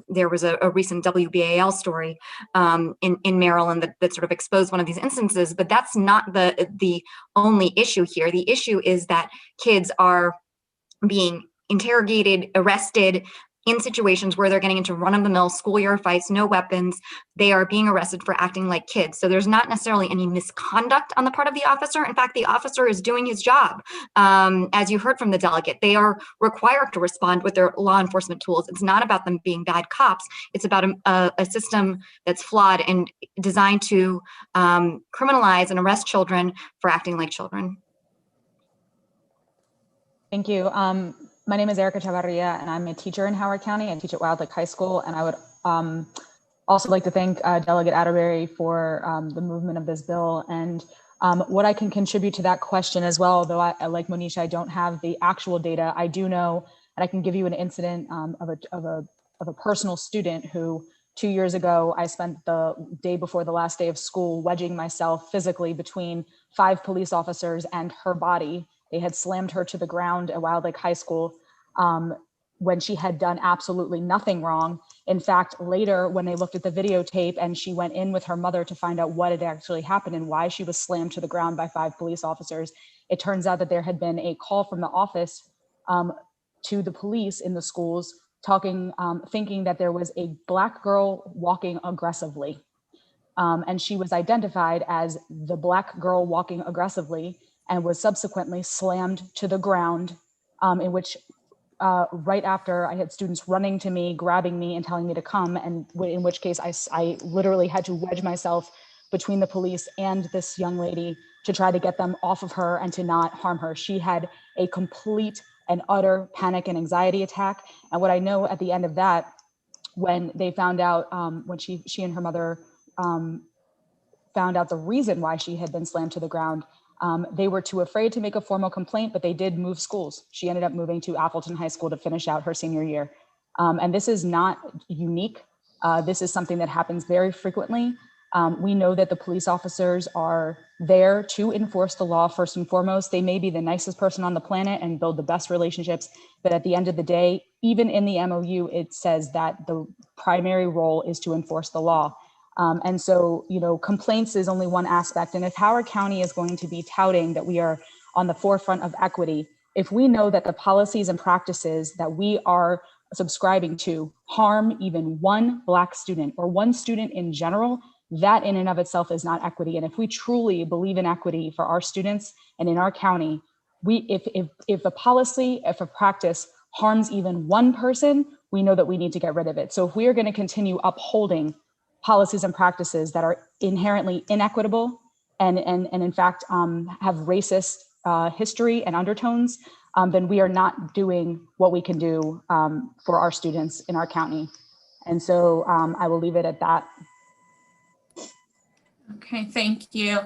there was a recent WBAL story in Maryland that sort of exposed one of these instances, but that's not the only issue here. The issue is that kids are being interrogated, arrested in situations where they're getting into run-of-the-mill schoolyard fights, no weapons. They are being arrested for acting like kids. So there's not necessarily any misconduct on the part of the officer. In fact, the officer is doing his job. As you heard from the delegate, they are required to respond with their law enforcement tools. It's not about them being bad cops. It's about a system that's flawed and designed to criminalize and arrest children for acting like children. Thank you. My name is Erica Chavarria, and I'm a teacher in Howard County. I teach at Wild Lake High School, and I would also like to thank Delegate Atterbury for the movement of this bill. And what I can contribute to that question as well, though I like Monisha, I don't have the actual data. I do know, and I can give you an incident of a personal student who 2 years ago, I spent the day before the last day of school wedging myself physically between 5 police officers and her body. They had slammed her to the ground at Wild Lake High School when she had done absolutely nothing wrong. In fact, later when they looked at the videotape and she went in with her mother to find out what had actually happened and why she was slammed to the ground by 5 police officers, it turns out that there had been a call from the office to the police in the schools thinking that there was a Black girl walking aggressively. And she was identified as the Black girl walking aggressively. and was subsequently slammed to the ground, in which right after I had students running to me, grabbing me and telling me to come, and in which case I literally had to wedge myself between the police and this young lady to try to get them off of her and to not harm her. She had a complete and utter panic and anxiety attack. And what I know at the end of that, when they found out, when she and her mother found out the reason why she had been slammed to the ground, they were too afraid to make a formal complaint, but they did move schools. She ended up moving to Appleton High School to finish out her senior year. And this is not unique. This is something that happens very frequently. We know that the police officers are there to enforce the law first and foremost. They may be the nicest person on the planet and build the best relationships, but at the end of the day, even in the MOU, it says that the primary role is to enforce the law. And so, complaints is only one aspect. And if Howard County is going to be touting that we are on the forefront of equity, if we know that the policies and practices that we are subscribing to harm even one Black student or one student in general, that in and of itself is not equity. And if we truly believe in equity for our students and in our county, if a policy, if a practice harms even one person, we know that we need to get rid of it. So if we are going to continue upholding policies and practices that are inherently inequitable and in fact have racist history and undertones, then we are not doing what we can do for our students in our county. And so I will leave it at that. Okay, thank you.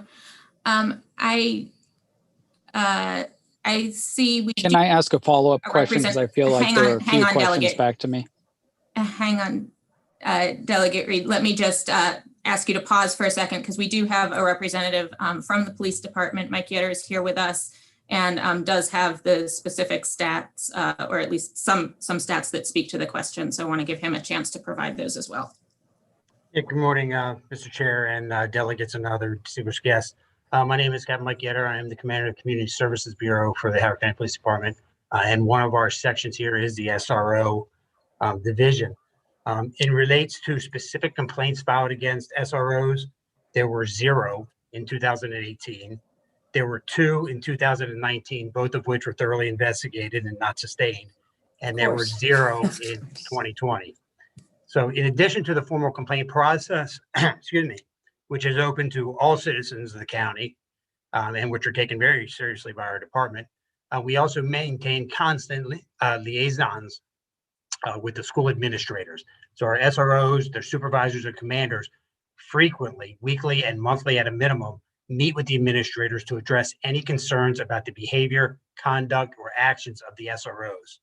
I see we Can I ask a follow-up question? Because I feel like there are a few questions Delegate. back to me. Hang on, Delegate Reed. Let me just ask you to pause for a second because we do have a representative from the police department. Mike Yetter is here with us and does have the specific stats or at least some stats that speak to the question. So I want to give him a chance to provide those as well. Yeah, good morning, Mr. Chair and delegates and other distinguished guests. My name is Captain Mike Yetter. I am the commander of the Community Services Bureau for the Howard County Police Department. And one of our sections here is the SRO division. It relates to specific complaints filed against SROs. There were 0 in 2018. There were 2 in 2019, both of which were thoroughly investigated and not sustained. And there were 0 in 2020. So in addition to the formal complaint process, excuse me, which is open to all citizens of the county and which are taken very seriously by our department, we also maintain constant liaisons with the school administrators. So our SROs, their supervisors and commanders frequently, weekly and monthly at a minimum, meet with the administrators to address any concerns about the behavior, conduct, or actions of the SROs.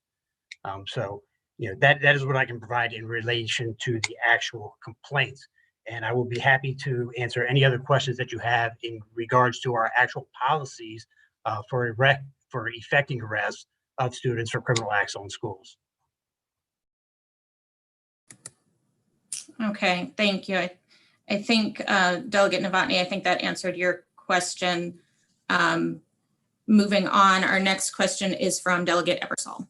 That is what I can provide in relation to the actual complaints. And I will be happy to answer any other questions that you have in regards to our actual policies for effecting arrest of students for criminal acts on schools. Okay, thank you. I think Delegate Novotny, I think that answered your question. Moving on, our next question is from Delegate Ebersol.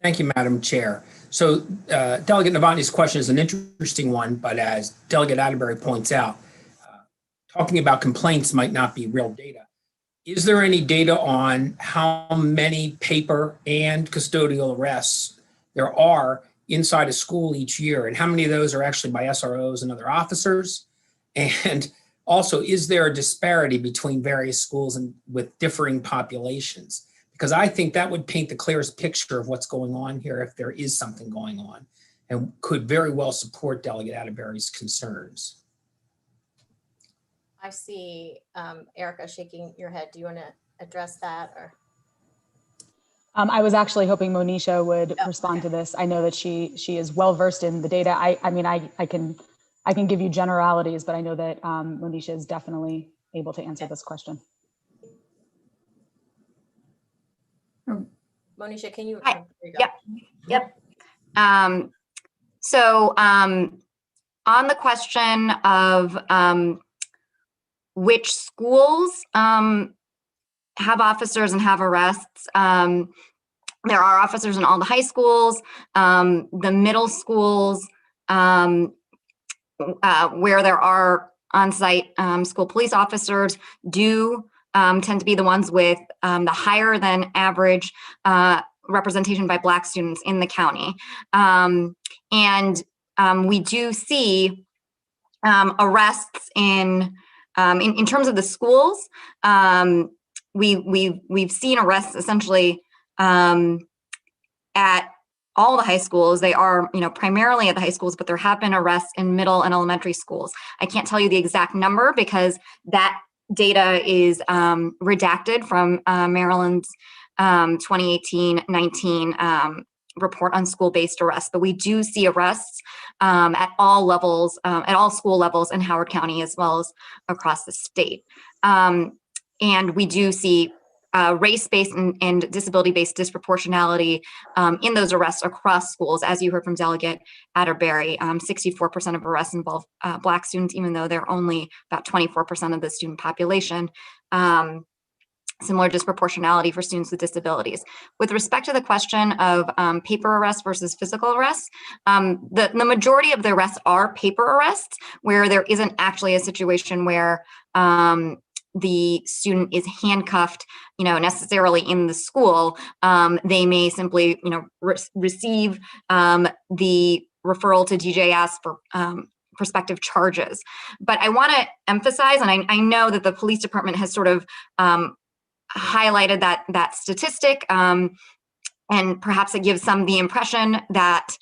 Thank you, Madam Chair. So Delegate Novotny's question is an interesting one, but as Delegate Atterbury points out, talking about complaints might not be real data. Is there any data on how many paper and custodial arrests there are inside a school each year, and how many of those are actually by SROs and other officers? And also, is there a disparity between various schools and with differing populations? Because I think that would paint the clearest picture of what's going on here if there is something going on, and could very well support Delegate Atterbury's concerns. I see Erica shaking your head. Do you want to address that? Or? I was actually hoping Monisha would respond to this. I know that she is well versed in the data. I mean, I can give you generalities, but I know that Monisha is definitely able to answer this question. Monisha, can you? Hi. Yep. So on the question of which schools have officers and have arrests, there are officers in all the high schools, the middle schools, where there are on-site school police officers do tend to be the ones with the higher than average representation by Black students in the county. We do see arrests in terms of the schools. We've seen arrests essentially at all the high schools. They are, primarily at the high schools, but there have been arrests in middle and elementary schools. I can't tell you the exact number because that data is redacted from Maryland's 2018-19 report on school-based arrests, but we do see arrests at all levels, at all school levels in Howard County, as well as across the state. And we do see race-based and disability-based disproportionality in those arrests across schools. As you heard from Delegate Atterbury, 64% of arrests involve Black students, even though they're only about 24% of the student population. Similar disproportionality for students with disabilities. With respect to the question of paper arrests versus physical arrests, the majority of the arrests are paper arrests, where there isn't actually a situation where the student is handcuffed, necessarily in the school. They may simply, receive the referral to DJS for prospective charges. But I want to emphasize, and I know that the police department has sort of highlighted that statistic, and perhaps it gives some the impression that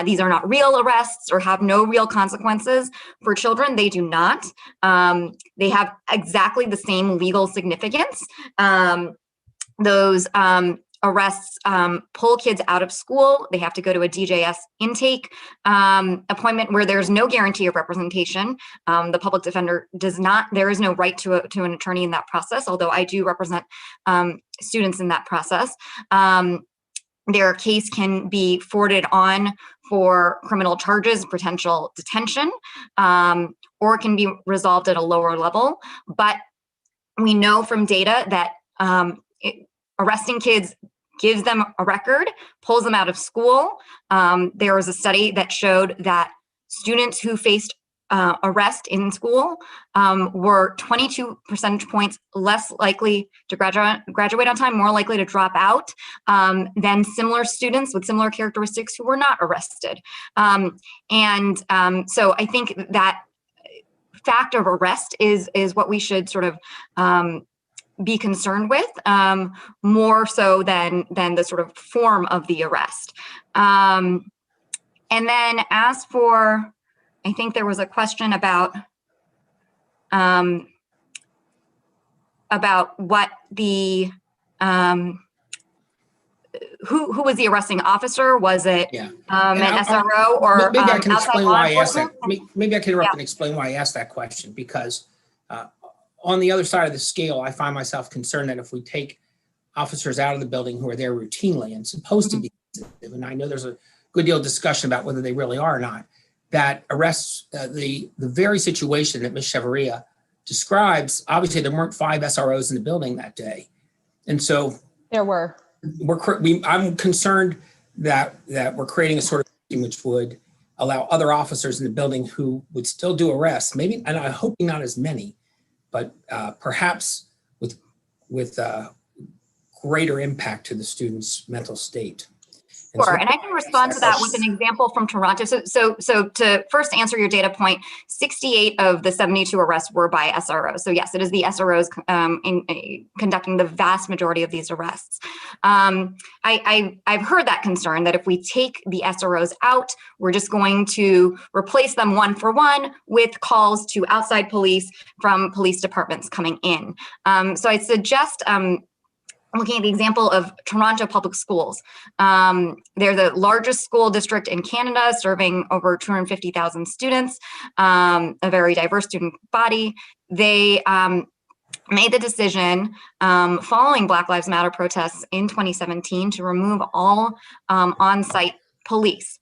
these are not real arrests or have no real consequences for children. They do not. They have exactly the same legal significance. Those arrests pull kids out of school. They have to go to a DJS intake appointment where there's no guarantee of representation. The public defender does not, there is no right to an attorney in that process, although I do represent students in that process. Their case can be forwarded on for criminal charges, potential detention, or it can be resolved at a lower level. But we know from data that arresting kids gives them a record, pulls them out of school. There was a study that showed that students who faced arrest in school were 22 percentage points less likely to graduate on time, more likely to drop out than similar students with similar characteristics who were not arrested. So I think that fact of arrest is what we should sort of be concerned with, more so than the sort of form of the arrest. And then as for, I think there was a question about what the who was the arresting officer? Was it an SRO or maybe I can explain why I asked that. Maybe I can interrupt and explain why I asked that question, because on the other side of the scale, I find myself concerned that if we take officers out of the building who are there routinely and supposed to be sensitive, and I know there's a good deal of discussion about whether they really are or not, that arrests the very situation that Ms. Chavarria describes. Obviously, there weren't 5 SROs in the building that day. And so there were. I'm concerned that we're creating a sort of system which would allow other officers in the building who would still do arrests, maybe, and I'm hoping not as many, but perhaps with greater impact to the student's mental state. Sure, and I can respond to that with an example from Toronto. So to first answer your data point, 68 of the 72 arrests were by SROs. So yes, it is the SROs conducting the vast majority of these arrests. I've heard that concern that if we take the SROs out, we're just going to replace them one for one with calls to outside police from police departments coming in. So I suggest looking at the example of Toronto Public Schools. They're the largest school district in Canada, serving over 250,000 students, a very diverse student body. They made the decision following Black Lives Matter protests in 2017 to remove all on-site police.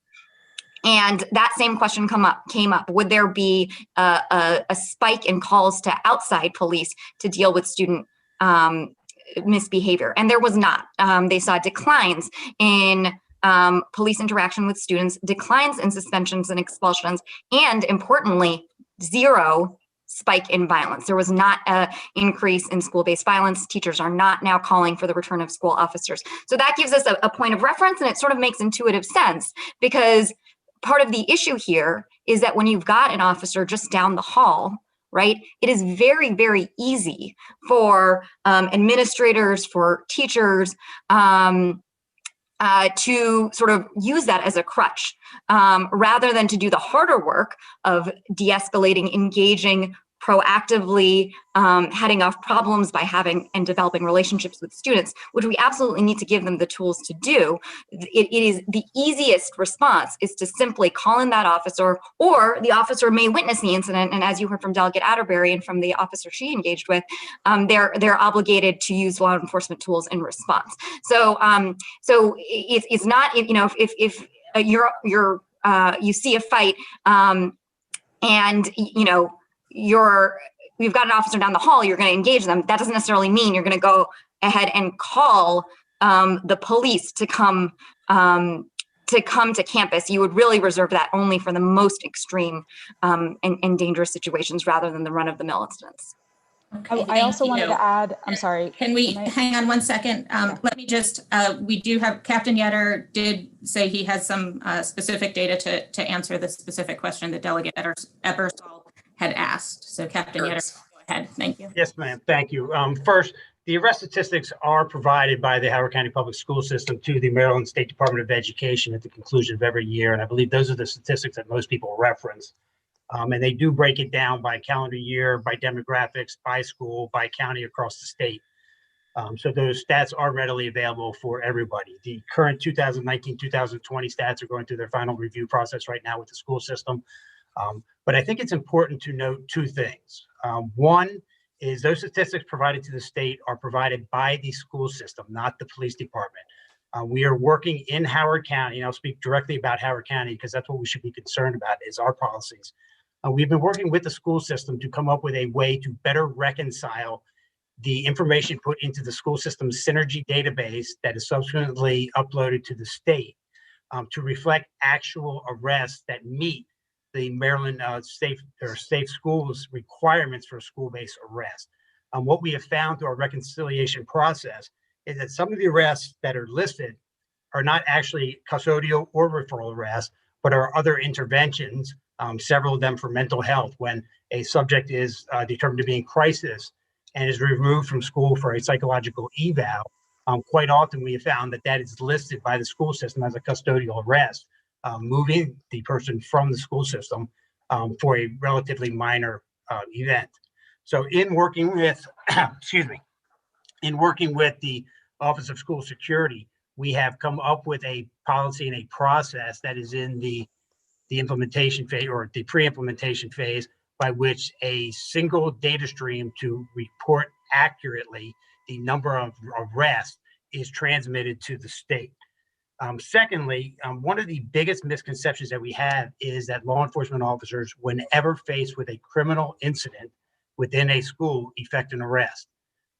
And that same question came up. Would there be a spike in calls to outside police to deal with student misbehavior? And there was not. They saw declines in police interaction with students, declines in suspensions and expulsions, and importantly, zero spike in violence. There was not an increase in school-based violence. Teachers are not now calling for the return of school officers. So that gives us a point of reference, and it sort of makes intuitive sense, because part of the issue here is that when you've got an officer just down the hall, right, it is very, very easy for administrators, for teachers, to sort of use that as a crutch, rather than to do the harder work of de-escalating, engaging, proactively heading off problems by having and developing relationships with students, which we absolutely need to give them the tools to do. It is the easiest response is to simply call in that officer, or the officer may witness the incident. And as you heard from Delegate Atterbury and from the officer she engaged with, they're obligated to use law enforcement tools in response. So it's not, you know, if you see a fight and you know, you've got an officer down the hall, you're going to engage them. That doesn't necessarily mean you're going to go ahead and call the police to come to campus. You would really reserve that only for the most extreme and dangerous situations, rather than the run-of-the-mill incidents. Okay, I also wanted you. to add, I'm sorry. Can we hang on one second? Let me just, we do have, Captain Yetter did say he has some specific data to answer the specific question that Delegate Ebersol had asked. So Captain Yetter, go ahead. Thank you. Yes, ma'am. Thank you. First, the arrest statistics are provided by the Howard County Public School System to the Maryland State Department of Education at the conclusion of every year. And I believe those are the statistics that most people reference. And they do break it down by calendar year, by demographics, by school, by county across the state. So those stats are readily available for everybody. The current 2019-2020 stats are going through their final review process right now with the school system. But I think it's important to note two things. One is those statistics provided to the state are provided by the school system, not the police department. We are working in Howard County, and I'll speak directly about Howard County because that's what we should be concerned about is our policies. We've been working with the school system to come up with a way to better reconcile the information put into the school system's Synergy database that is subsequently uploaded to the state to reflect actual arrests that meet the Maryland safe schools requirements for school-based arrest. What we have found through our reconciliation process is that some of the arrests that are listed are not actually custodial or referral arrests, but are other interventions, several of them for mental health, when a subject is determined to be in crisis and is removed from school for a psychological eval. Quite often we have found that that is listed by the school system as a custodial arrest, moving the person from the school system for a relatively minor event. So in working with, in working with the Office of School Security, we have come up with a policy and a process that is in the implementation phase or the pre-implementation phase, by which a single data stream to report accurately the number of arrests is transmitted to the state. Secondly, one of the biggest misconceptions that we have is that law enforcement officers, whenever faced with a criminal incident within a school, effect an arrest.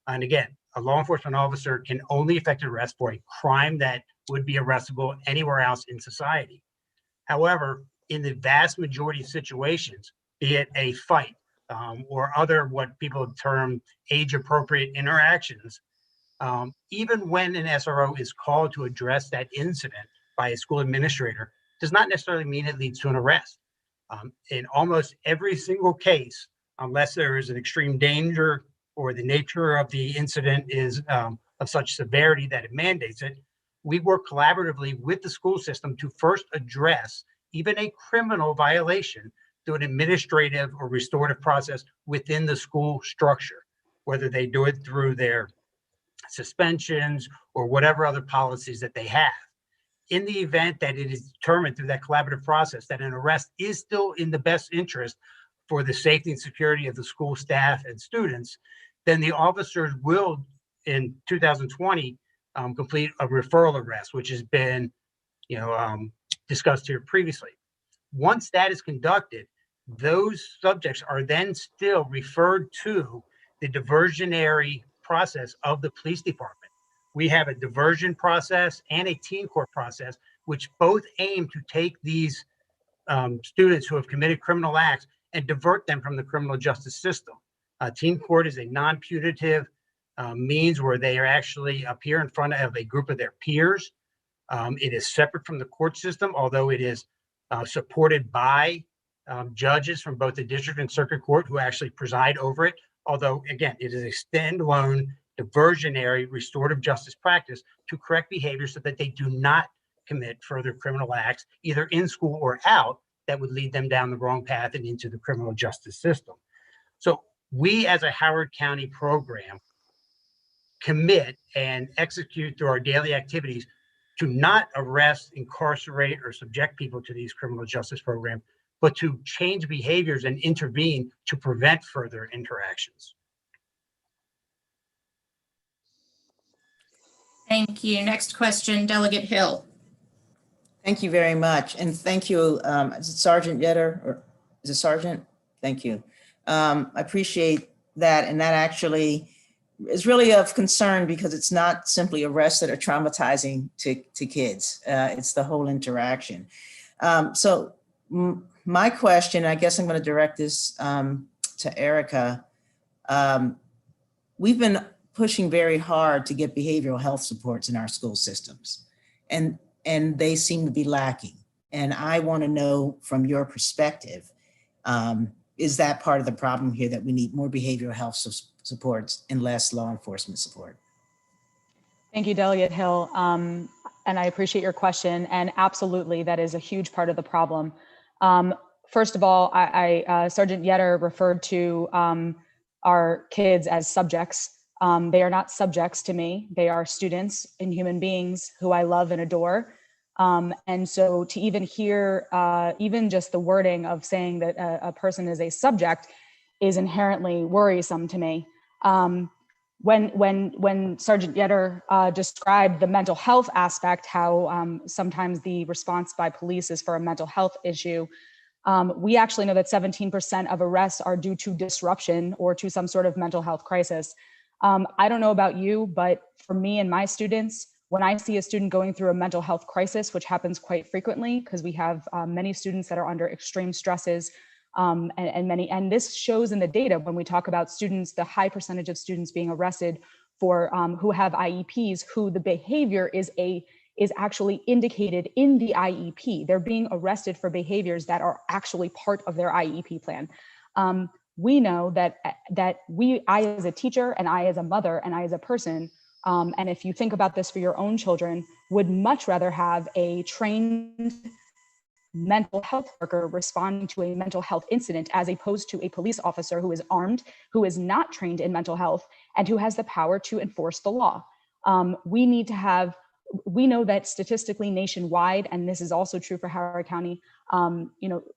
And again, a law enforcement officer can only effect an arrest for a crime that would be arrestable anywhere else in society. However, in the vast majority of situations, be it a fight or other what people term age-appropriate interactions, even when an SRO is called to address that incident by a school administrator, does not necessarily mean it leads to an arrest. In almost every single case, unless there is an extreme danger or the nature of the incident is of such severity that it mandates it, we work collaboratively with the school system to first address even a criminal violation through an administrative or restorative process within the school structure, whether they do it through their suspensions or whatever other policies that they have. In the event that it is determined through that collaborative process that an arrest is still in the best interest for the safety and security of the school staff and students, then the officers will, in 2020, complete a referral arrest, which has been, discussed here previously. Once that is conducted, those subjects are then still referred to the diversionary process of the police department. We have a diversion process and a teen court process, which both aim to take these students who have committed criminal acts and divert them from the criminal justice system. Teen court is a non-punitive means where they are actually appear in front of a group of their peers. It is separate from the court system, although it is supported by judges from both the district and circuit court who actually preside over it. Although, again, it is a standalone, diversionary, restorative justice practice to correct behavior so that they do not commit further criminal acts, either in school or out, that would lead them down the wrong path and into the criminal justice system. So we, as a Howard County program, commit and execute through our daily activities to not arrest, incarcerate, or subject people to these criminal justice programs, but to change behaviors and intervene to prevent further interactions. Thank you. Next question, Delegate Hill. Thank you very much. And thank you, is it Sergeant Yetter or is it Sergeant? Thank you. I appreciate that. And that actually is really of concern because it's not simply arrests that are traumatizing to kids. It's the whole interaction. So my question, I guess I'm going to direct this to Erica. We've been pushing very hard to get behavioral health supports in our school systems, and they seem to be lacking. And I want to know from your perspective, is that part of the problem here, that we need more behavioral health supports and less law enforcement support? Thank you, Delegate Hill. And I appreciate your question. And absolutely, that is a huge part of the problem. First of all, Sergeant Yetter referred to our kids as subjects. They are not subjects to me. They are students and human beings who I love and adore. And so to even hear, even just the wording of saying that a person is a subject is inherently worrisome to me. When Sergeant Yetter described the mental health aspect, how sometimes the response by police is for a mental health issue, we actually know that 17% of arrests are due to disruption or to some sort of mental health crisis. I don't know about you, but for me and my students, when I see a student going through a mental health crisis, which happens quite frequently because we have many students that are under extreme stresses, and this shows in the data when we talk about students, the high percentage of students being arrested for who have IEPs, who the behavior is actually indicated in the IEP. They're being arrested for behaviors that are actually part of their IEP plan. We know that I as a teacher and I as a mother and I as a person, and if you think about this for your own children, would much rather have a trained mental health worker responding to a mental health incident as opposed to a police officer who is armed, who is not trained in mental health, and who has the power to enforce the law. We know that statistically nationwide, and this is also true for Howard County,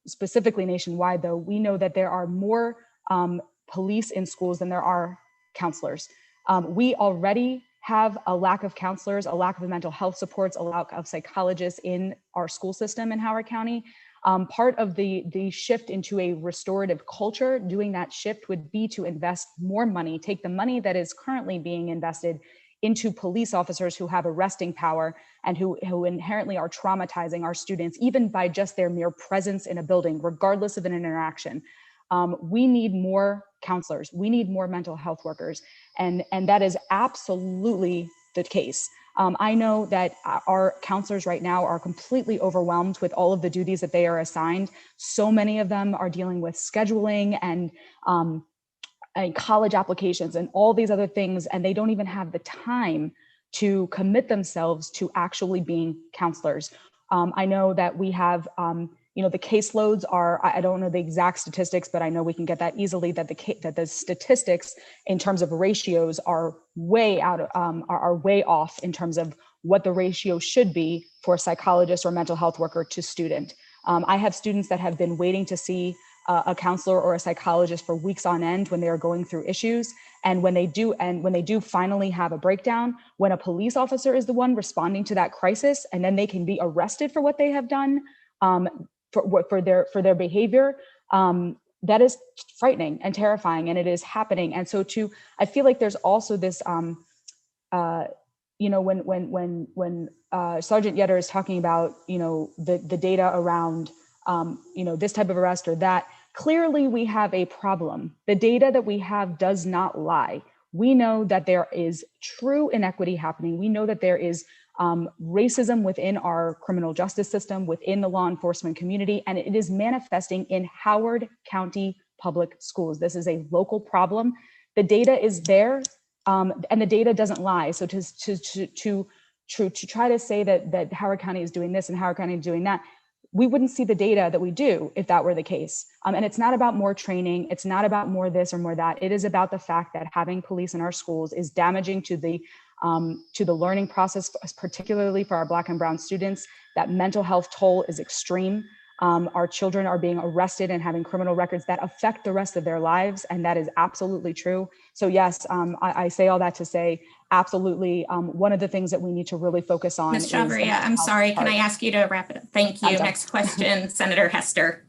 specifically nationwide though, we know that there are more police in schools than there are counselors. We already have a lack of counselors, a lack of mental health supports, a lack of psychologists in our school system in Howard County. Part of the shift into a restorative culture, doing that shift would be to invest more money, take the money that is currently being invested into police officers who have arresting power and who inherently are traumatizing our students, even by just their mere presence in a building, regardless of an interaction. We need more counselors. We need more mental health workers. And that is absolutely the case. I know that our counselors right now are completely overwhelmed with all of the duties that they are assigned. So many of them are dealing with scheduling and college applications and all these other things, and they don't even have the time to commit themselves to actually being counselors. I know that we have, the caseloads are, I don't know the exact statistics, but I know we can get that easily, that the statistics in terms of ratios are way off in terms of what the ratio should be for a psychologist or mental health worker to student. I have students that have been waiting to see a counselor or a psychologist for weeks on end when they are going through issues. And when they do finally have a breakdown, when a police officer is the one responding to that crisis, and then they can be arrested for what they have done, for their behavior, that is frightening and terrifying, and it is happening. And so I feel like there's also this, when Sergeant Yetter is talking about, the data around, this type of arrest or that, clearly we have a problem. The data that we have does not lie. We know that there is true inequity happening. We know that there is racism within our criminal justice system, within the law enforcement community, and it is manifesting in Howard County public schools. This is a local problem. The data is there, and the data doesn't lie. So to try to say that Howard County is doing this and Howard County is doing that, we wouldn't see the data that we do if that were the case. And it's not about more training. It's not about more this or more that. It is about the fact that having police in our schools is damaging to the learning process, particularly for our Black and brown students. That mental health toll is extreme. Our children are being arrested and having criminal records that affect the rest of their lives, and that is absolutely true. So yes, I say all that to say, absolutely, one of the things that we need to really focus on. Ms. Chavarria, I'm sorry, can I ask you to wrap it up? Thank you. Next question, Senator Hester.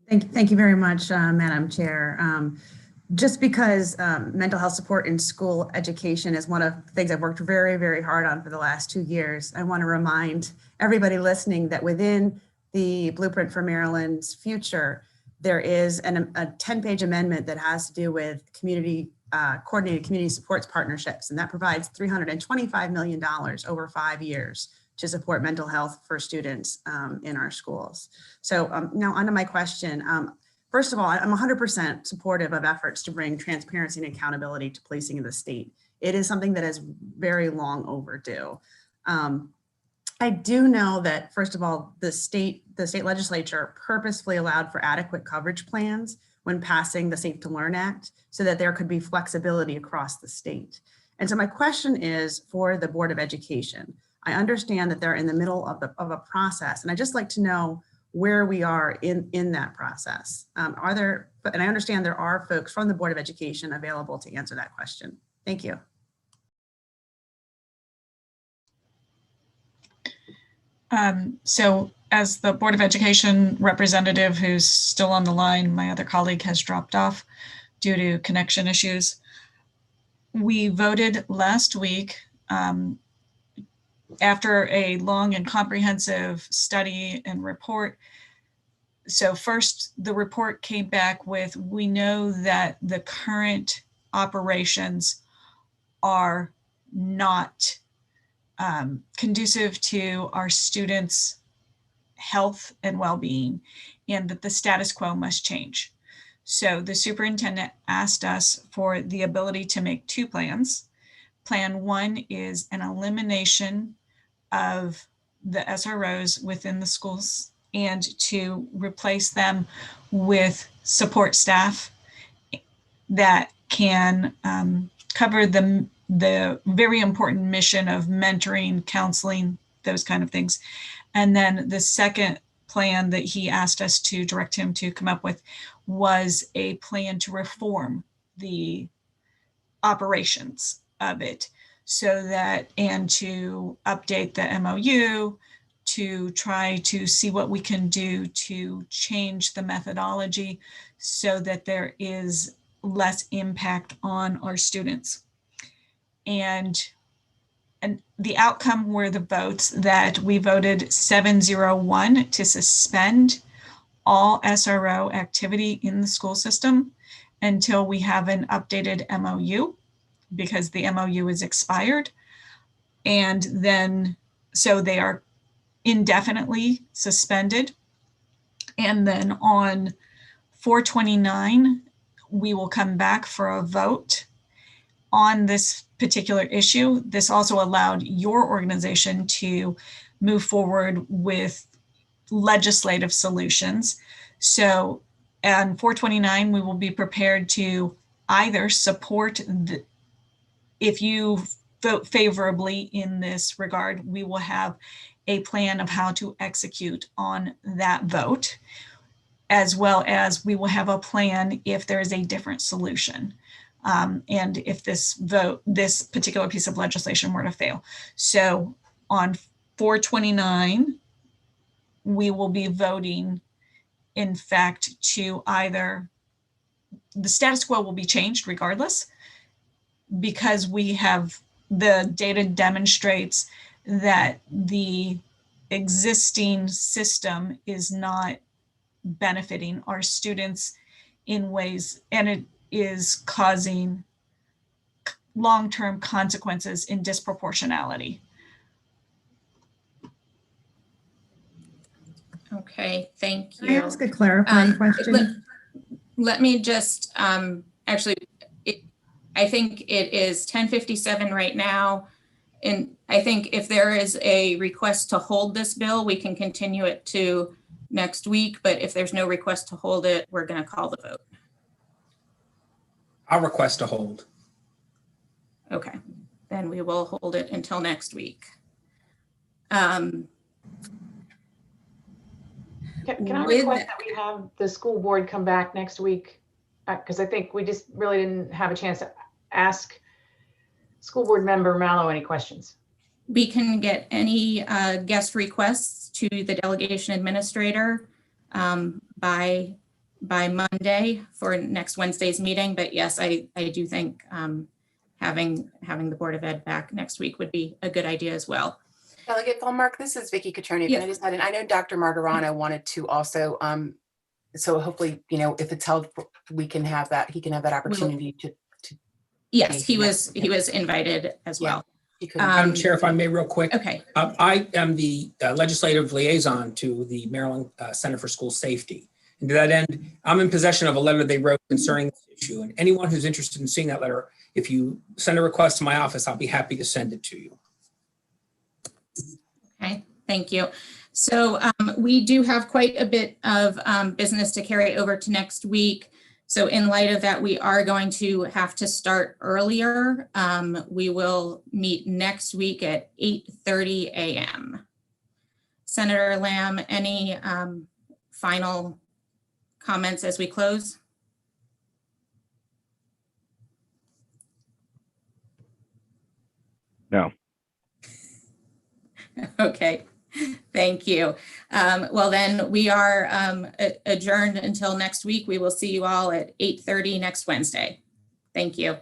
Thank you very much, Madam Chair. Just because mental health support in school education is one of the things I've worked very, very hard on for the last 2 years, I want to remind everybody listening that within the Blueprint for Maryland's future, there is a 10-page amendment that has to do with coordinated community supports partnerships, and that provides $325 million over 5 years to support mental health for students in our schools. So now onto my question. First of all, I'm 100% supportive of efforts to bring transparency and accountability to policing in the state. It is something that is very long overdue. I do know that, first of all, the state legislature purposefully allowed for adequate coverage plans when passing the Safe to Learn Act so that there could be flexibility across the state. And so my question is for the Board of Education. I understand that they're in the middle of a process, and I'd just like to know where we are in that process. And I understand there are folks from the Board of Education available to answer that question. Thank you. So as the Board of Education representative who's still on the line, my other colleague has dropped off due to connection issues. We voted last week after a long and comprehensive study and report. So first, the report came back with, we know that the current operations are not conducive to our students' health and well-being, and that the status quo must change. So the superintendent asked us for the ability to make 2 plans. Plan 1 is an elimination of the SROs within the schools and to replace them with support staff that can cover the very important mission of mentoring, counseling, those kind of things. And then the second plan that he asked us to direct him to come up with was a plan to reform the operations of it, so that, and to update the MOU, to try to see what we can do to change the methodology so that there is less impact on our students. And the outcome were the votes that we voted 7-0-1 to suspend all SRO activity in the school system until we have an updated MOU, because the MOU is expired. And then, so they are indefinitely suspended. And then on 4/29, we will come back for a vote on this particular issue. This also allowed your organization to move forward with legislative solutions. So on 4/29, we will be prepared to either support if you vote favorably in this regard, we will have a plan of how to execute on that vote, as well as we will have a plan if there is a different solution. And if this particular piece of legislation were to fail. So on 4/29, we will be voting, in fact, to either, the status quo will be changed regardless, because we have, the data demonstrates that the existing system is not benefiting our students in ways, and it is causing long-term consequences in disproportionality. Okay, thank Can I you. ask a clarifying question? Let me just, actually, I think it is 10:57 right now. And I think if there is a request to hold this bill, we can continue it to next week. But if there's no request to hold it, we're going to call the vote. I'll request a hold. Okay, then we will hold it until next week. Can I request that we have the school board come back next week? Because I think we just really didn't have a chance to ask school board member Mallow any questions. We can get any guest requests to the delegation administrator by Monday for next Wednesday's meeting. But yes, I do think having the Board of Ed back next week would be a good idea as well. Delegate Volmark, this is Vicki Catroni. Can I just add in? I know Dr. Margarano wanted to also, so hopefully, you know, if it's held, we can have that, he can have that opportunity to. Yes, he was invited as well. Madam Chair, if I may real quick. Okay. I am the legislative liaison to the Maryland Center for School Safety. And to that end, I'm in possession of a letter they wrote concerning this issue. And anyone who's interested in seeing that letter, if you send a request to my office, I'll be happy to send it to you. Okay, thank you. So we do have quite a bit of business to carry over to next week. So in light of that, we are going to have to start earlier. We will meet next week at 8:30 a.m. Senator Lamb, any final comments as we close? No. Okay, thank you. Well, then we are adjourned until next week. We will see you all at 8:30 next Wednesday. Thank you.